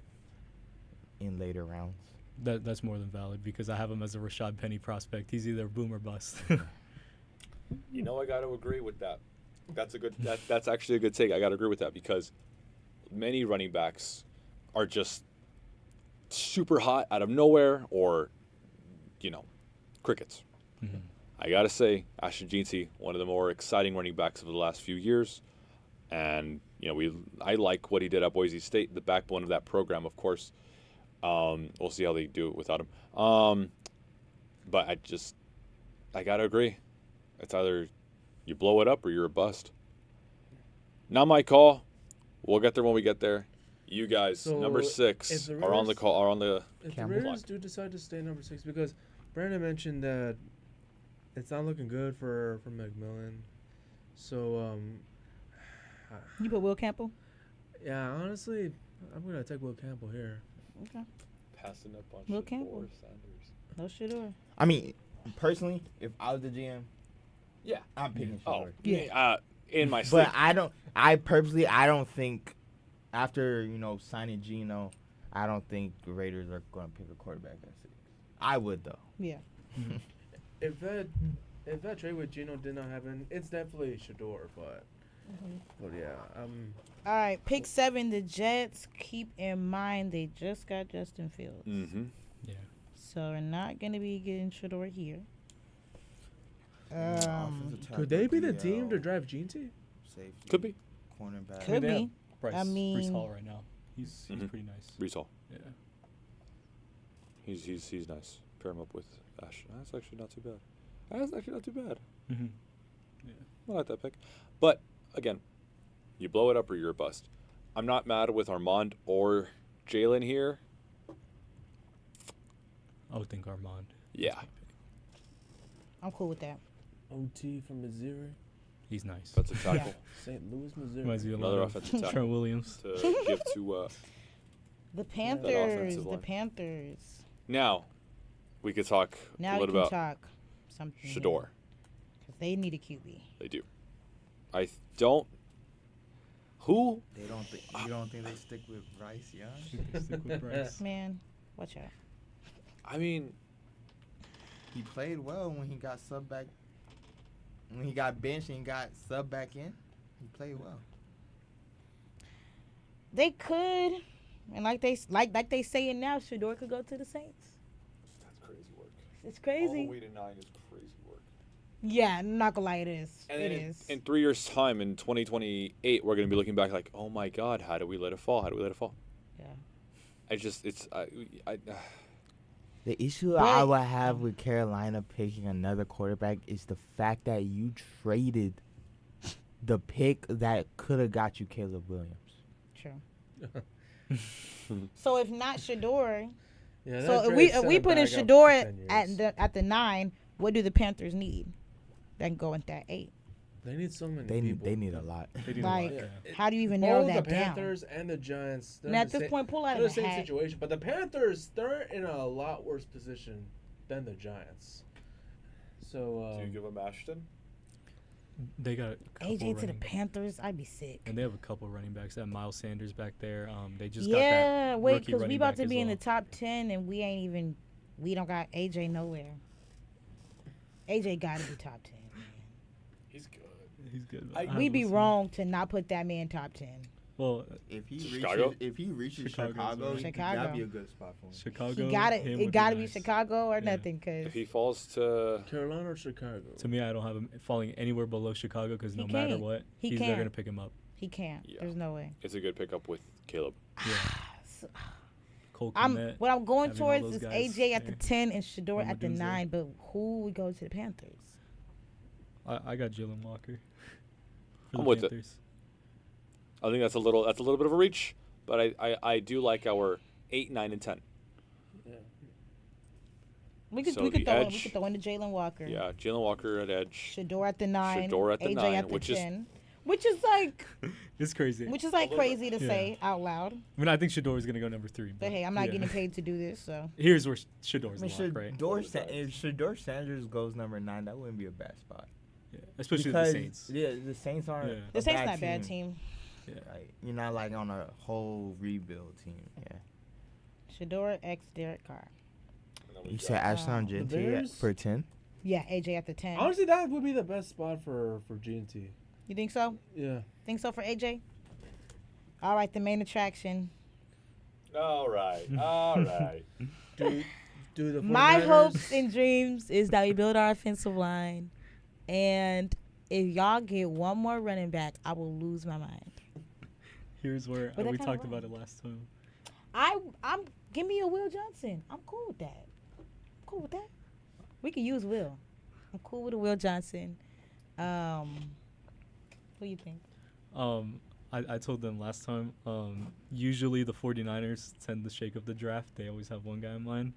in later rounds. That's more than valid because I have him as a Rashad Penny prospect. He's either boom or bust. You know, I got to agree with that. That's actually a good take. I got to agree with that because many running backs are just super hot out of nowhere or, crickets. Mhm. I got to say, Ashton Jeanty, one of the more exciting running backs of the last few years. And, I like what he did at Boise State, the backbone of that program, of course. We'll see how they do it without him. But I got to agree. It's either you blow it up or you're a bust. Not my call. We'll get there when we get there. You guys, So, number if 6, the are on the Raiders- call. Are on the. If Campbell. the Raiders do decide to stay number 6, because Brandon mentioned that it's not looking good for McMillan. So, You put Will Campbell? yeah, honestly, I'm going to take Will Campbell here. Okay. Passing up on Will Campbell. No Shador. I mean, personally, if I was the GM, Yeah. I'm picking Oh, Shador. yeah. In my sleep. But I don't think after, signing Geno, I don't think the Raiders are going to pick a quarterback at 6. I would, though. Yeah. If that trade with Gino did not happen, it's definitely Shador, but yeah, All right, pick 7, the Jets. Keep in mind they just got Justin Fields. Mm-hmm. Yeah. So we're not going to be getting Shador here. could they be the team to drive GT? Safety, Could be. cornerback. Could They have be. Bryce, I mean- Brees Hall right now. He's Mhm. pretty nice. Brees Hall. Yeah. He's nice. Pair him up with Ash. That's actually not too bad. Mm-hmm. I like that pick. But again, you blow it up or you're a bust. I'm not mad with Armand or Jalen here. I would think Armand. Yeah, I'm cool with that. OT from Missouri, He's nice. that's a tackle St. Louis, Missouri. Reminds me a Another lot of offensive tackle. Trent Williams. to give to. The offensive Panthers. The line. Panthers. Now, we could talk Now a we little can about talk something. Shador. Because they need a QB. They do. I don't. Who? They don't think you don't think they stick with Bryce Young? They stick with Bryce. Man, watch out. I mean, He played well when he got sub back. When he got benched and got sub back in, he played well. They could, and like they saying now, Shador could go to the Saints. that's crazy work. It's crazy. All the way to 9 is crazy work. Yeah, I'm not gonna lie, it is. And It then is. in 3 years' time, in 2028, we're going to be looking back like, oh my God, how did we let it fall? Yeah. The issue But- I would have with Carolina picking another quarterback is the fact that you traded the pick that could have got you Caleb Williams. True. So if not Shador, Yeah, that so if trade we set we him put in back up Shador for 10 years. at the 9, what do the Panthers need? That can go at that 8. They need so many They people. need a lot. They do Like, a lot, Yeah. how do you even narrow Both that the down? Panthers and the Giants. They're And in at the this point, pull out they're in of the the same hat. situation, but the Panthers they're in a lot worse position than the Giants. So Do you give him Ashton? They got a couple AJ to the running backs. Panthers, I'd be sick. And they have a couple running backs. They have Miles Sanders back there. They just got Yeah, that wait, rookie because we running about back to as be in well. the top 10 and we don't got AJ nowhere. AJ got to be top 10. Man. He's good. He's good. We be wrong to not put that man top 10. Well, If he Chicago? reaches Chicago's Chicago, right. Chicago. that'd be a good spot for him. Chicago. He got it. him It would got to be nice. Chicago or Yeah. nothing, cause If he falls to Carolina or Chicago? To me, I don't have him falling anywhere below Chicago because no He matter can't. what, He they're can't. gonna pick him up. he can't. Yeah. There's no way. it's a good pickup with Caleb. Yeah. Cole I'm Kmet. what I'm going having all towards those is guys AJ at the there. 10 and Shador at the Odunze. 9. But who would go to the Panthers? I got Jalen Walker. For I'm the with it. Panthers. I think that's a little bit of a reach, but I do like our 8, 9, and 10. We could So we the could throw in, we edge- could throw in the Jalen Walker. Yeah, Jalen Walker at edge. Shador at the 9. Shador at the AJ 9, at the which is- 10. Which is like It's crazy. crazy to Yeah. say out loud. I mean, I think Shador is gonna go number 3. But hey, I'm not yeah. getting paid to do this, so Here's where Shador's I the mean, lock, right? if Shador Sanders goes number 9, that wouldn't be a bad spot. Yeah. Especially Because, the Saints. Yeah, the Saints aren't. Yeah. the a Saints not a bad team. Yeah. Like, you're not like on a whole rebuild team. Yeah. Shador x Derek Carr. You said Ashton The Genty Bears? for 10. Yeah, AJ at the 10. Honestly, that would be the best spot for G&T. You think so? Yeah. Think so for AJ? All right, the main attraction. All right, all right. Do the My 49ers hopes and dreams is that we build our offensive line, and if y'all get one more running back, I will lose my mind. Here's where But that we kinda talked about worked. it last time. I'm give me a Will Johnson. I'm cool with that. I'm cool with that. We can use Will. I'm cool with a Will Johnson. What do you think? I told them last time, usually the 49ers tend to shake up the draft. They always have one guy in mind.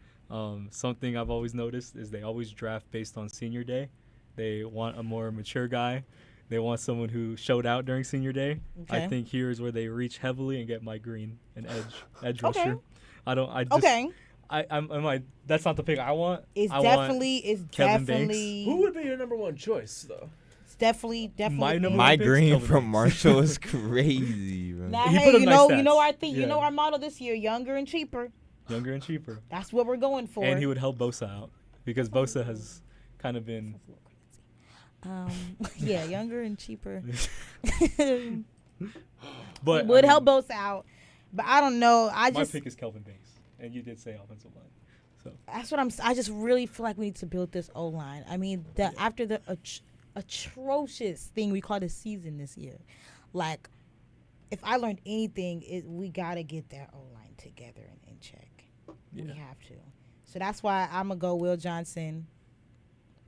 Something I've always noticed is they always draft based on senior day. They want a more mature guy. They want someone who showed out during senior day. Okay. I think here is where they reach heavily and get Mike Green, an edge Okay. rusher. I just, Okay. that's not the pick I want. It's I want definitely Kevin Banks. definitely Who would be your number one choice, though? it's definitely My number My one pick's green Kelvin from Banks. Marshall is crazy, bro. Now, He hey, put up you nice know stats. our thing, you Yeah. know our model this year, younger and cheaper. Younger and cheaper. That's what we're going for. And he would help Bosa out because Bosa has kind of been yeah, younger and cheaper. but would I help mean, both out. But I don't know. I My just pick is Kelvin Banks, and you did say offensive line. So that's what I just really feel like we need to build this O line. I mean, after the atrocious thing we call the season this year, like if I learned anything, we gotta get that O line together and in check. We have to. So that's why I'm gonna go Will Johnson.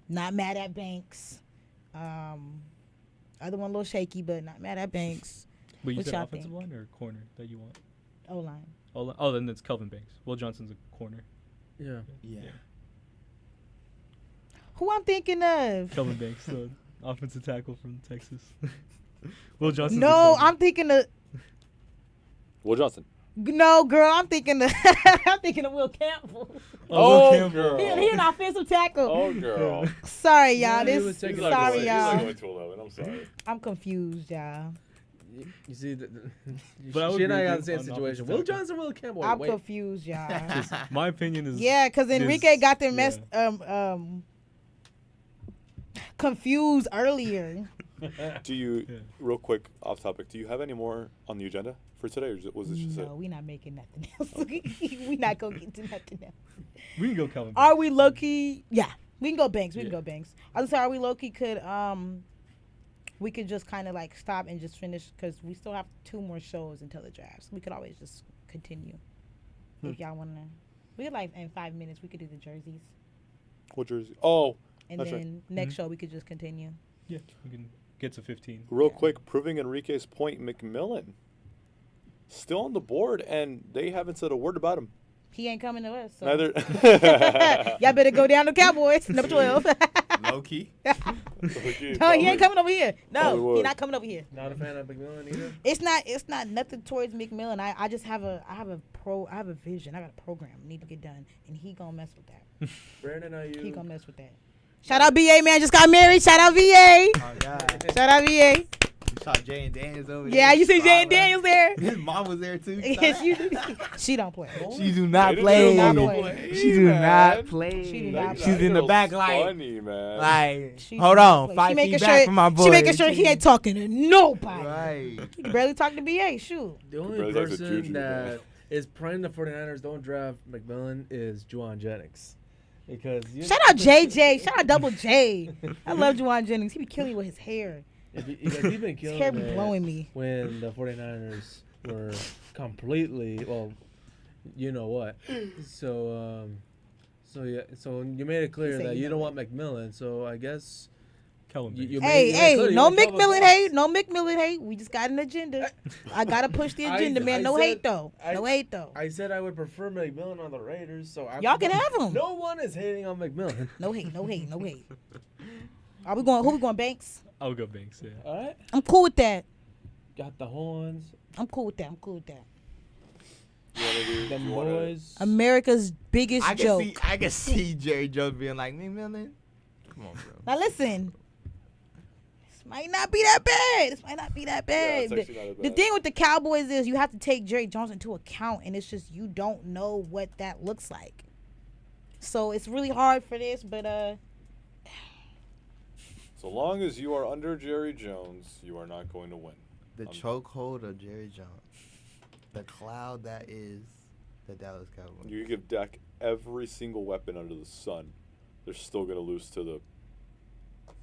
Not mad at Banks. Other one a little shaky, but not mad at Banks. but you What said y'all offensive think? line or corner that you want? O line. Oh, then it's Kelvin Banks. Will Johnson's a corner. Yeah. Yeah. Who I'm thinking of? Kelvin Banks, the offensive tackle from Texas. Will Johnson. No, I'm thinking of. Will Johnson. No, girl, I'm thinking of. I'm thinking of Will Campbell. Oh, Will Campbell. girl. He an offensive tackle. Oh, girl. Sorry, y'all. Yeah, he was This. taking He's not Sorry, going- he's not y'all. going to 11. I'm sorry. I'm confused, y'all. You see, But I would she and I agree got the with same on situation. offensive Will tackle. Johnson, Will Campbell. I'm Wait, confused, y'all. My opinion is. Yeah, because Enrique is- got them yeah. messed confused earlier. Do you, Yeah. real quick, off topic, do you have any more on the agenda for today, or was this just it? No, we not making nothing else. We not gonna get to nothing else. We can go Kelvin. Banks. Are we low key? Yeah, we can go Banks. We can Yeah. go Banks. I was say, are we low key? We could just kind of like stop and just finish because we still have 2 more shows until the draft. So we could always just continue if y'all wanna. We could like in 5 minutes we could do the jerseys, What jersey? Oh, and That's right. then next show we could just continue. Yeah, we can get to 15. real quick, proving Enrique's point, McMillan still on the board, and they haven't said a word about him. He ain't coming to us. So. Neither. Y'all better go down to Cowboys, number 12. Low key. No, he ain't coming over here. Probably No, would. he not coming over here. not a fan of McMillan either. It's not nothing towards McMillan. I just have a vision. I got a program I need to get done, and he gonna mess with that. Brandon, are He you? gonna mess with that. Shout out BA man, just got married. Shout out VA. Oh, God. Shout out VA. saw Jay and Daniels over there. Yeah, you see Jay and Spotlight. Daniels there? His mom was there too. Yes, you do. She don't play. She do not They play. do not play. She do not play. She do not She's play. in the back like, funny, man. She hold do not on, play. 5 She feet making back sure, from my boy. She making sure he ain't talking to nobody. Right. He can barely talk to BA. Shoot. The only Brother, that's a person juju, that is praying the 49ers don't draft McMillan is Juwan Jennings. Because Shout out JJ. Shout out Double J. I love Juwan Jennings. He be killing me with his hair. He's been His killing hair be it blowing me. when the 49ers were completely, well, you know what. So you made it clear He said that you you know don't want McMillan. So I guess Kellen you, Bates. you Hey, made it hey, clear you no want Kelvin McMillan Fox. hate. No McMillan hate. We just got an agenda. I gotta push the agenda, man. No hate though. No hate though. I said I would prefer McMillan on the Raiders. So Y'all can have him. No one is hating on McMillan. No hate. No hate. No hate. Are we going? Who we going? Banks. I'll go Banks. Yeah. All right, I'm cool with that. got the horns, I'm cool with that. I'm cool with that. the boys. America's biggest joke. I can see Jerry Jones being like, McMillan. Come on, bro. Now listen. This might not be that bad. This might not be that bad. it's actually not that The bad. thing with the Cowboys is you have to take Jerry Jones into account, and it's just you don't know what that looks like. So it's really hard for this, but So long as you are under Jerry Jones, you are not going to win. The chokehold of Jerry Jones. The cloud that is the Dallas Cowboys. You give Dak every single weapon under the sun, they're still going to lose to the.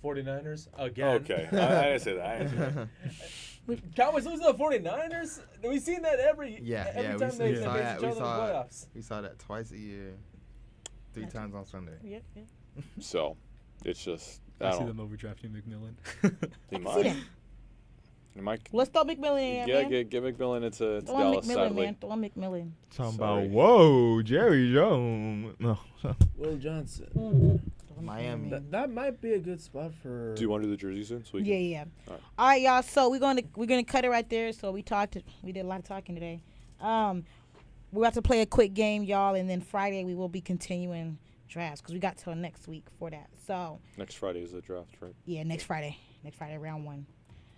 49ers again. Okay, I didn't say that. I didn't say that. Cowboys losing to the 49ers? We've seen that every Yeah, time we they saw face each that. other in the We saw it. playoffs. We saw that twice a year. 3 times on Sunday. yep, yep. So, it's just. I I see don't. them overdrafting McMillan. He See might. that. He might. Let's throw McMillan in, Yeah, man. get McMillan into Throw in Dallas, McMillan, sadly. man. Throw in McMillan. Talking Sorry. about, whoa, Jerry Jones. No. Will Johnson. Throw in Miami. McMillan. That might be a good spot for. Do you want to do the jersey soon? So we Yeah, can, yeah. All right. All right, y'all. So we're gonna cut it right there. So we did a lot of talking today. We're about to play a quick game, y'all, and then Friday we will be continuing drafts because we got till next week for that. So Next Friday is the draft, right? yeah, next Friday, round 1.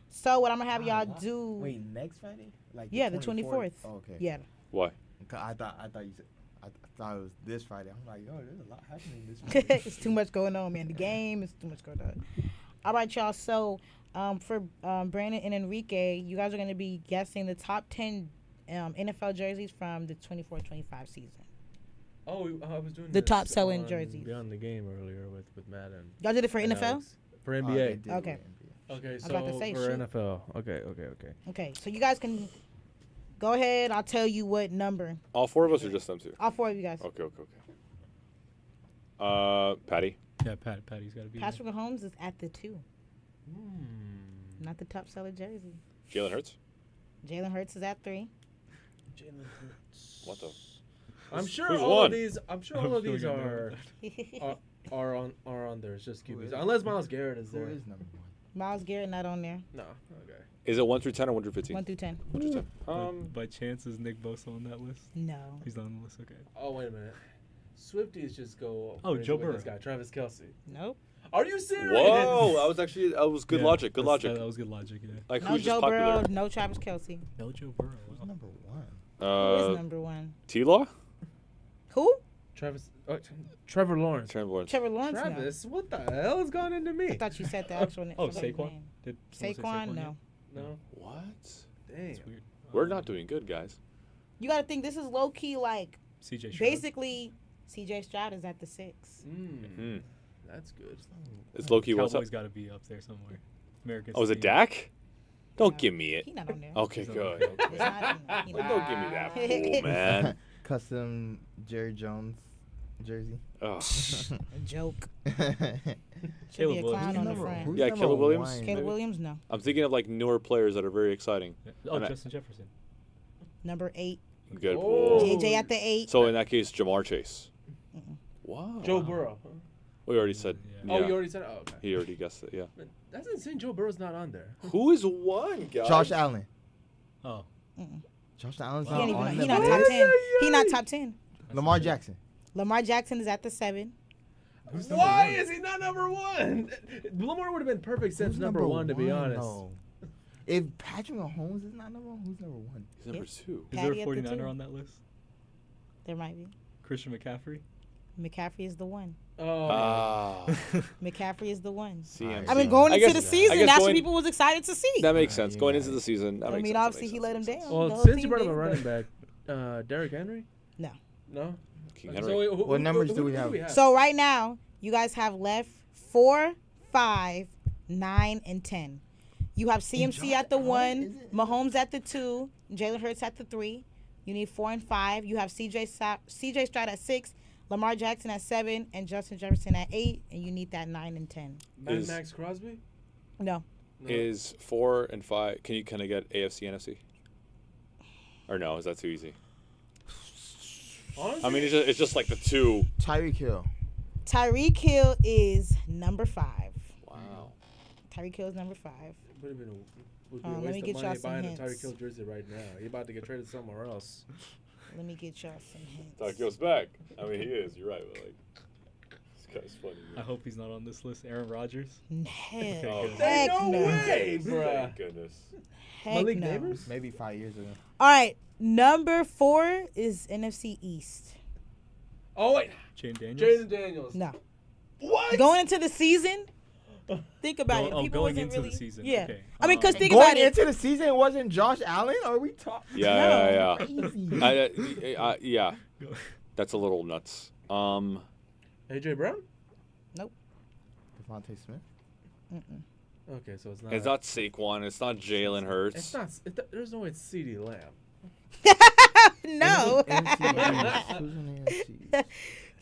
So what I'm gonna have y'all do? Wait, next Friday? Like Yeah, the 24th. Oh, okay. Yeah. Why? I thought you said. I thought it was this Friday. I'm like, yo, there's a lot happening this Friday. It's too much going on, man. The game is too much going on. All right, y'all. So, for Brandon and Enrique, you guys are going to be guessing the top 10 NFL jerseys from the 24-25 season. Oh, I was doing The this top-selling on jerseys. Beyond the Game earlier with Matt and. Y'all did it for and NFL? Alex. For Oh, NBA. they did Okay. with NBA. Okay, so about to say, for shoot. NFL. Okay. Okay, so you guys can go ahead. I'll tell you what number. All 4 of us or just them 2? All 4 of you guys. Okay. Patty. Yeah, Patty's got to be. Patrick Mahomes is at the 2. Not the top seller jersey. Jalen Hurts. Jalen Hurts is at 3. Jalen Hurts. What the? I'm sure Who's all one? of these. I'm sure all of these are on there. It's just Who QBs. is- Unless Miles Garrett is Who there. is number 1? Miles Garrett not on there. No. Okay. Is it 1 through 10 or 1 through 15? 1 through 10. 1 through 10. By chance is Nick Bosa on that list? No. He's not on the list. Okay. Oh wait a minute. Swifties just go. Oh, crazy Joe with this Burrow. guy, Travis Kelsey. Nope. Are you serious? Whoa, that was good Yeah, logic. Good that's- logic. That was good logic. Yeah. Like No who's Joe just popular? Burrow, no Travis Kelsey. No Joe Burrow. Who's Wow. number 1? Who is number 1? T-Law? Who? Travis. Trevor Lawrence. Trevor Lawrence. Trevor Lawrence. No. Travis, what the hell is going into me? I thought you said the actual name. Oh, somebody's Saquon? name. Did someone say Saquon, yet? no. No. What? Damn. That's weird. We're not doing good, guys. You got to think this is low key like CJ Stroud. basically CJ Stroud is at the 6. Hmm. That's good. It's low-key what's up? Cowboys got to be up there somewhere. America's Oh, is it team. Dak? Don't No. give me it. He not on there. Okay, He's on good. there. He's not, he Like, not. don't give me that fool, man. Custom Jerry Jones jersey. Ugh. A joke. Should Caleb be a Williams. clown on the Number- front. who's Yeah, number Caleb Williams. 1? Caleb Williams, no. I'm thinking of like newer players that are very exciting. Yeah. Oh, And I- Justin Jefferson. Number 8. Good Oh. pull. JJ at the 8. So in that case, Jamar Chase. Mm-mm. Wow. Joe Burrow. Huh? We already said. Yeah. Oh, Yeah. you already said it? Oh, okay. He already guessed it. Yeah. Man, that's insane. Joe Burrow's not on there. Who is 1, guys? Josh Allen. Oh. Josh Allen's He, not ain't even, on he the not list. top 10. He not top 10. Lamar Jackson. Lamar Jackson is at the 7. Why is he not number 1? Lamar would have been perfect since Who's number 1, to be honest. though? If Patrick Mahomes is not number one, who's number one? He's number 2. Is there a Patty at the 49er two. on that list? There might be. Christian McCaffrey? McCaffrey is the one. Oh, Ah, McCaffrey is the one. CMC. I mean, going I into guess- the season, I guess that's what going- people was excited to see. That makes Yeah, sense. you Going got into it. the season, that I makes mean, sense, that obviously makes he sense, let that him makes down. sense. The well, whole since team you brought up a did, running but- back, Derrick Henry. No. No. King So Henry. wait, What numbers do we have? So right now, you guys have left 4, 5, 9, and 10. You have CMC at the 1, Mahomes at the 2, Jalen Hurts at the 3. You need 4 and 5. You have CJ Stroud at 6, Lamar Jackson at 7, and Justin Jefferson at 8. And you need that 9 and 10. Is- Max Crosby. No. No. Is 4 and 5? Can I get AFC, NFC? Or no? Is that too easy? Honestly, I mean, it's just like the 2. Tyreek Hill. Tyreek Hill is number 5. Wow. Tyreek Hill is number 5. would have been would be Let a me waste get of y'all money some buying hints. a Tyreek Hill jersey right now. He about to get traded somewhere else. Let me get y'all some hints. Tyreek Hill's back. I mean, he is. You're right. But like, this guy's funny. I hope he's not on this list. Aaron Rodgers? Hell, Oh, heck no no. way, bruh. Thank goodness. Heck Malik no. Neighbors? Maybe 5 years ago. All right, number 4 is NFC East. Oh wait, Jaden Daniels? Jaden Daniels. No. What? Going into the season, think about it. Oh, People going wasn't into the really, season, Yeah. okay. I mean, because think Going about it. into the season, it wasn't Josh Allen? Are we talking? Yeah, Crazy. yeah. Yeah. That's a little nuts. AJ Brown. Devontae Smith. Okay, so it's not. It's not Saquon. It's not Jalen Hurts. It's not. There's no way it's CeeDee Lamb. No. NFC. Who's in the NFC?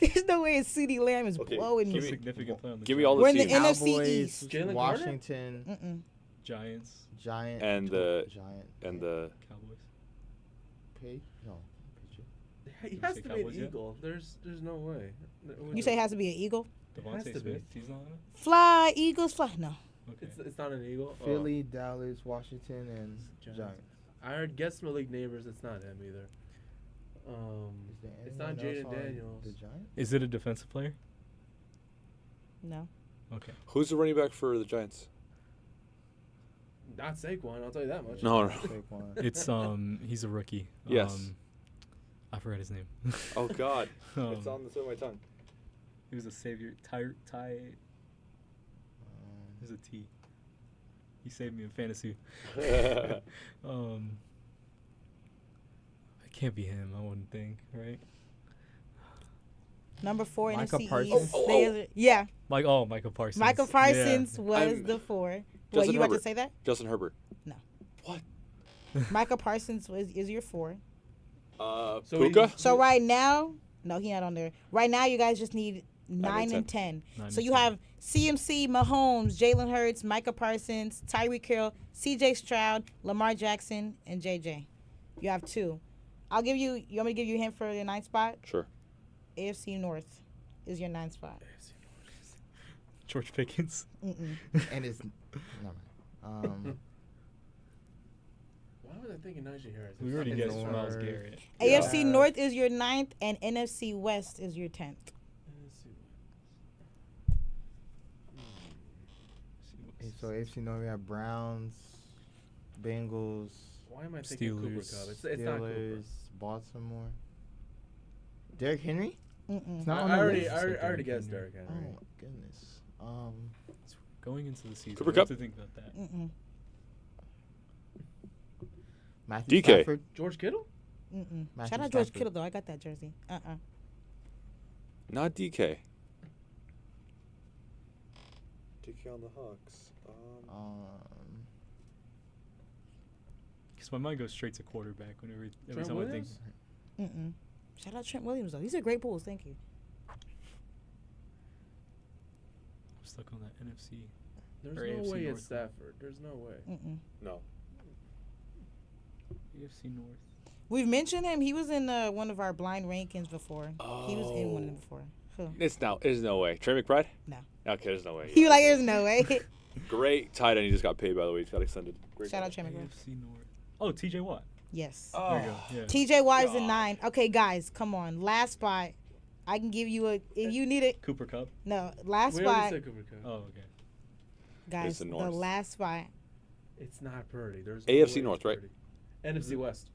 There's no way CeeDee Lamb is Okay, blowing give me. me- Significant play on the Give me Giants. all the We're in the teams. NFC Cowboys, East. Jalen Carter? Washington, Mm-mm. Giants Giant, And the- Giant, and the Cowboys. Patriot. He You has say to be an Cowboys yet? Eagle. There's no way. You say it has to be an Eagle? has Devontae to be. Smith? He's not on it? Fly, Eagles, fly. No. Okay. It's not an Eagle. Oh. Philly, Dallas, Washington, and Giants. Giants. I heard guess Malik Neighbors. It's not him either. Is there It's not anyone else Jaden on Daniels. The Giants? Is it a defensive player? No. Okay. Who's the running back for the Giants? Not Saquon. I'll tell you that much. No. Saquon. It's he's a rookie. Yes. I forgot his name. Oh God. It's Um, on the tip of my tongue. He was a savior. There's a T. He saved me in fantasy. It can't be him. I wouldn't think, right? Number 4 Micah NFC Parsons. East. Yeah. Michael Parsons. Michael Yeah. Parsons was I'm- the 4. What, Justin you about to Herbert. say that? Justin Herbert. Michael Parsons is your 4. So Puka. So right now, no, he not on there. Right now, you guys just need 9 and and 10. 9 So and you 10. have CMC, Mahomes, Jalen Hurts, Micah Parsons, Tyreek Hill, CJ Stroud, Lamar Jackson, and JJ. You have 2. I'll give you. You want me to give you a hint for your 9th spot? Sure. AFC North is your 9th spot. George Pickens. Mm-mm. And it's never mind. Why was I thinking Najee Harris? We already Pickens guessed or- Miles Garrett. AFC Yeah. North is your 9th, and NFC West is your 10th. So AFC North, we have Browns, Bengals, Why am I thinking Cooper Steelers, Cup? It's not Cooper. Steelers, Baltimore. Derrick Henry? Mm-mm. It's not on I the already, list. I already, I Derrick already guessed Henry. Derrick Oh Henry. my goodness. Going into the season. Cooper we have Kupp? to think about that. Mm-mm. Matthew DK. Stafford. George Kittle? Mm-mm. Matthew Shout out George Stafford. Kittle though. I got that jersey. Not DK. DK on the Hawks. Because my mind goes straight to quarterback whenever every Trent time I think. Williams? Mm-mm. Shout out Trent Williams though. These are great pools. Thank you. I'm stuck on that NFC. There's Or no AFC way North. it's Stafford. There's no way. Mm-mm. No. AFC North. We've mentioned him. He was in one of our blind rankings before. He was in one of them before. Who? There's no way. Trey McBride? No. Okay, there's no way. He was like, there's no way. Great tight end. He just got paid, by the way. He just got extended. Great Shout out tight Trent McBride. AFC North. Oh, TJ Watt. Yes. There you go. Yeah. TJ Watt is in 9. Okay, guys, come on. Last spot. I can give you a if you need it. Cooper Cup. No, last We already spot, said Cooper Cup. Oh, okay. guys. It's the The North. last spot It's not Purdy. There's AFC no way North, it's right? Purdy. NFC West.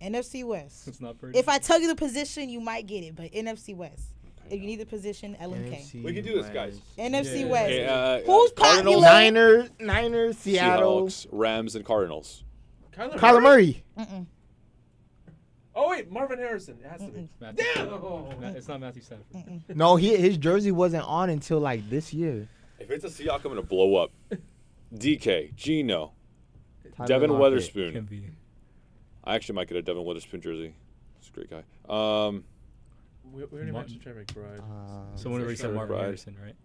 NFC West. It's not pretty. If I tell you the position, you might get it, but NFC West. If you need the position, LMK. NFC We can do this, guys. NFC Yeah. West. Yeah, Who's Cardinals, popular? Niners, Seattle. Seahawks, Rams, and Cardinals. Kyler Murray. Oh wait, Marvin Harrison. It has to be. Matthew Damn. Stafford. Oh. It's not Matthew Stafford. No, his jersey wasn't on until like this year. If it's a Seahawk, I'm gonna blow up. DK, Gino, Tyler Devin Lockett. Weatherspoon. Can be. I actually might get a Devin Weatherspoon jersey. He's a great guy. We already Martin. mentioned Trey McBride. So whenever you said Marvin McBride. Harrison, right?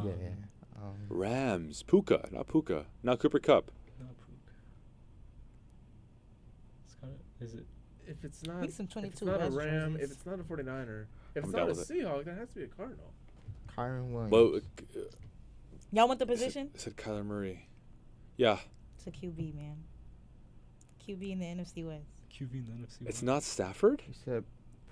Yeah. Rams, Puka, not Puka, not Cooper Cup. Not Puka. It's kinda, is it? If it's not, Need some if 22 it's not a West Ram, jerseys. if it's not a 49er, if I'm it's down not a with it. Seahawk, then it has to be a Cardinal. Kyron Williams. Well, Y'all want the position? I said Kyler Murray. Yeah, It's a QB, man. QB in the NFC West. QB in the NFC. it's West. not Stafford. He said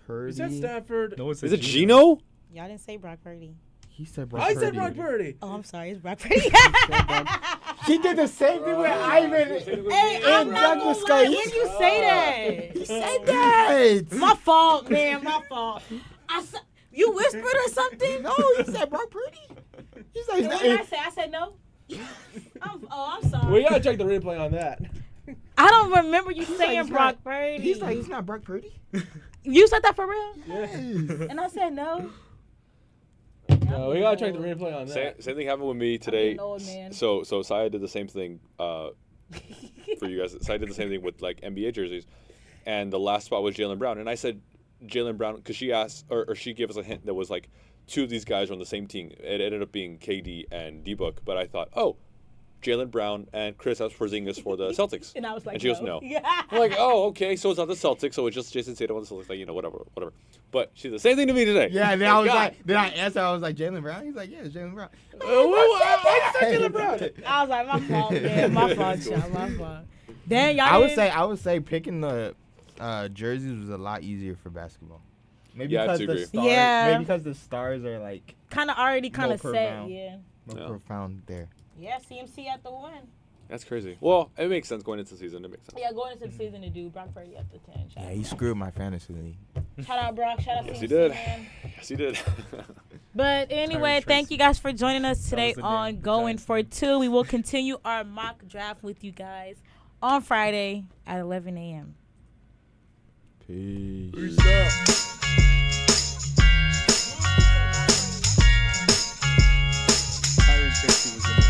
Purdy. You said Stafford. No one said Is it Gino. Gino? Y'all didn't say Brock Purdy. He said Brock I Purdy. said Brock Purdy. Oh, I'm sorry. It's Brock Purdy. He did the same thing with Ivan. Hey, I'm and not Douglas gonna lie. Coast. When you say that, He said that. my fault, man. My fault. You whispered or something? No, he said Brock Purdy. He's like, And what did I say? I said no. I'm sorry. We gotta check the replay on that. I don't remember you saying he's Brock not- Purdy. he's like, he's not Brock Purdy. You said that for real? Yes. And I said no. No, we gotta check the replay on Same, that. same thing happened with me today. know, man. So Saya did the same thing for you guys. Saya did the same thing with like NBA jerseys, and the last spot was Jaylen Brown, and I said Jaylen Brown because she asked or she gave us a hint that was like two of these guys are on the same team. It ended up being KD and D-Book, but I thought, oh, Jaylen Brown and Kristaps Porzingis for the Celtics. And I was like, and she goes, no. Yeah. I'm like, oh, okay, so it's not the Celtics, so it's just Jason Tatum on the Celtics, like, you know, whatever. But she did the same thing to me today. Yeah, and then I was God. like, then I answered, I was like, Jaylen Brown? He's like, yeah, it's Jaylen Brown. I said Jaylen Brown. I was like, my fault, man. My fault, y'all. My fault. Then y'all I didn't- would say picking the jerseys was a lot easier for basketball. Maybe Yeah, I have because to the agree. stars, Yeah. maybe because the stars are like kind of already kind of more set, profound. yeah. more Yeah. profound there. Yeah, CMC at the one. That's crazy. Well, it makes sense going into the season. It makes sense. Yeah, going into the season to do Brock Purdy at the 10. Shout Yeah, out. he screwed my fantasy league. Shout out Brock. Shout out Yes, CMC, he did. man. Yes, he did. But anyway, Tracy. thank you guys for joining us today the on name, the Going Giants for name. Two. We will continue our mock draft with you guys on Friday at 11 a.m. Peace. Peace out. Tyron Tracy was in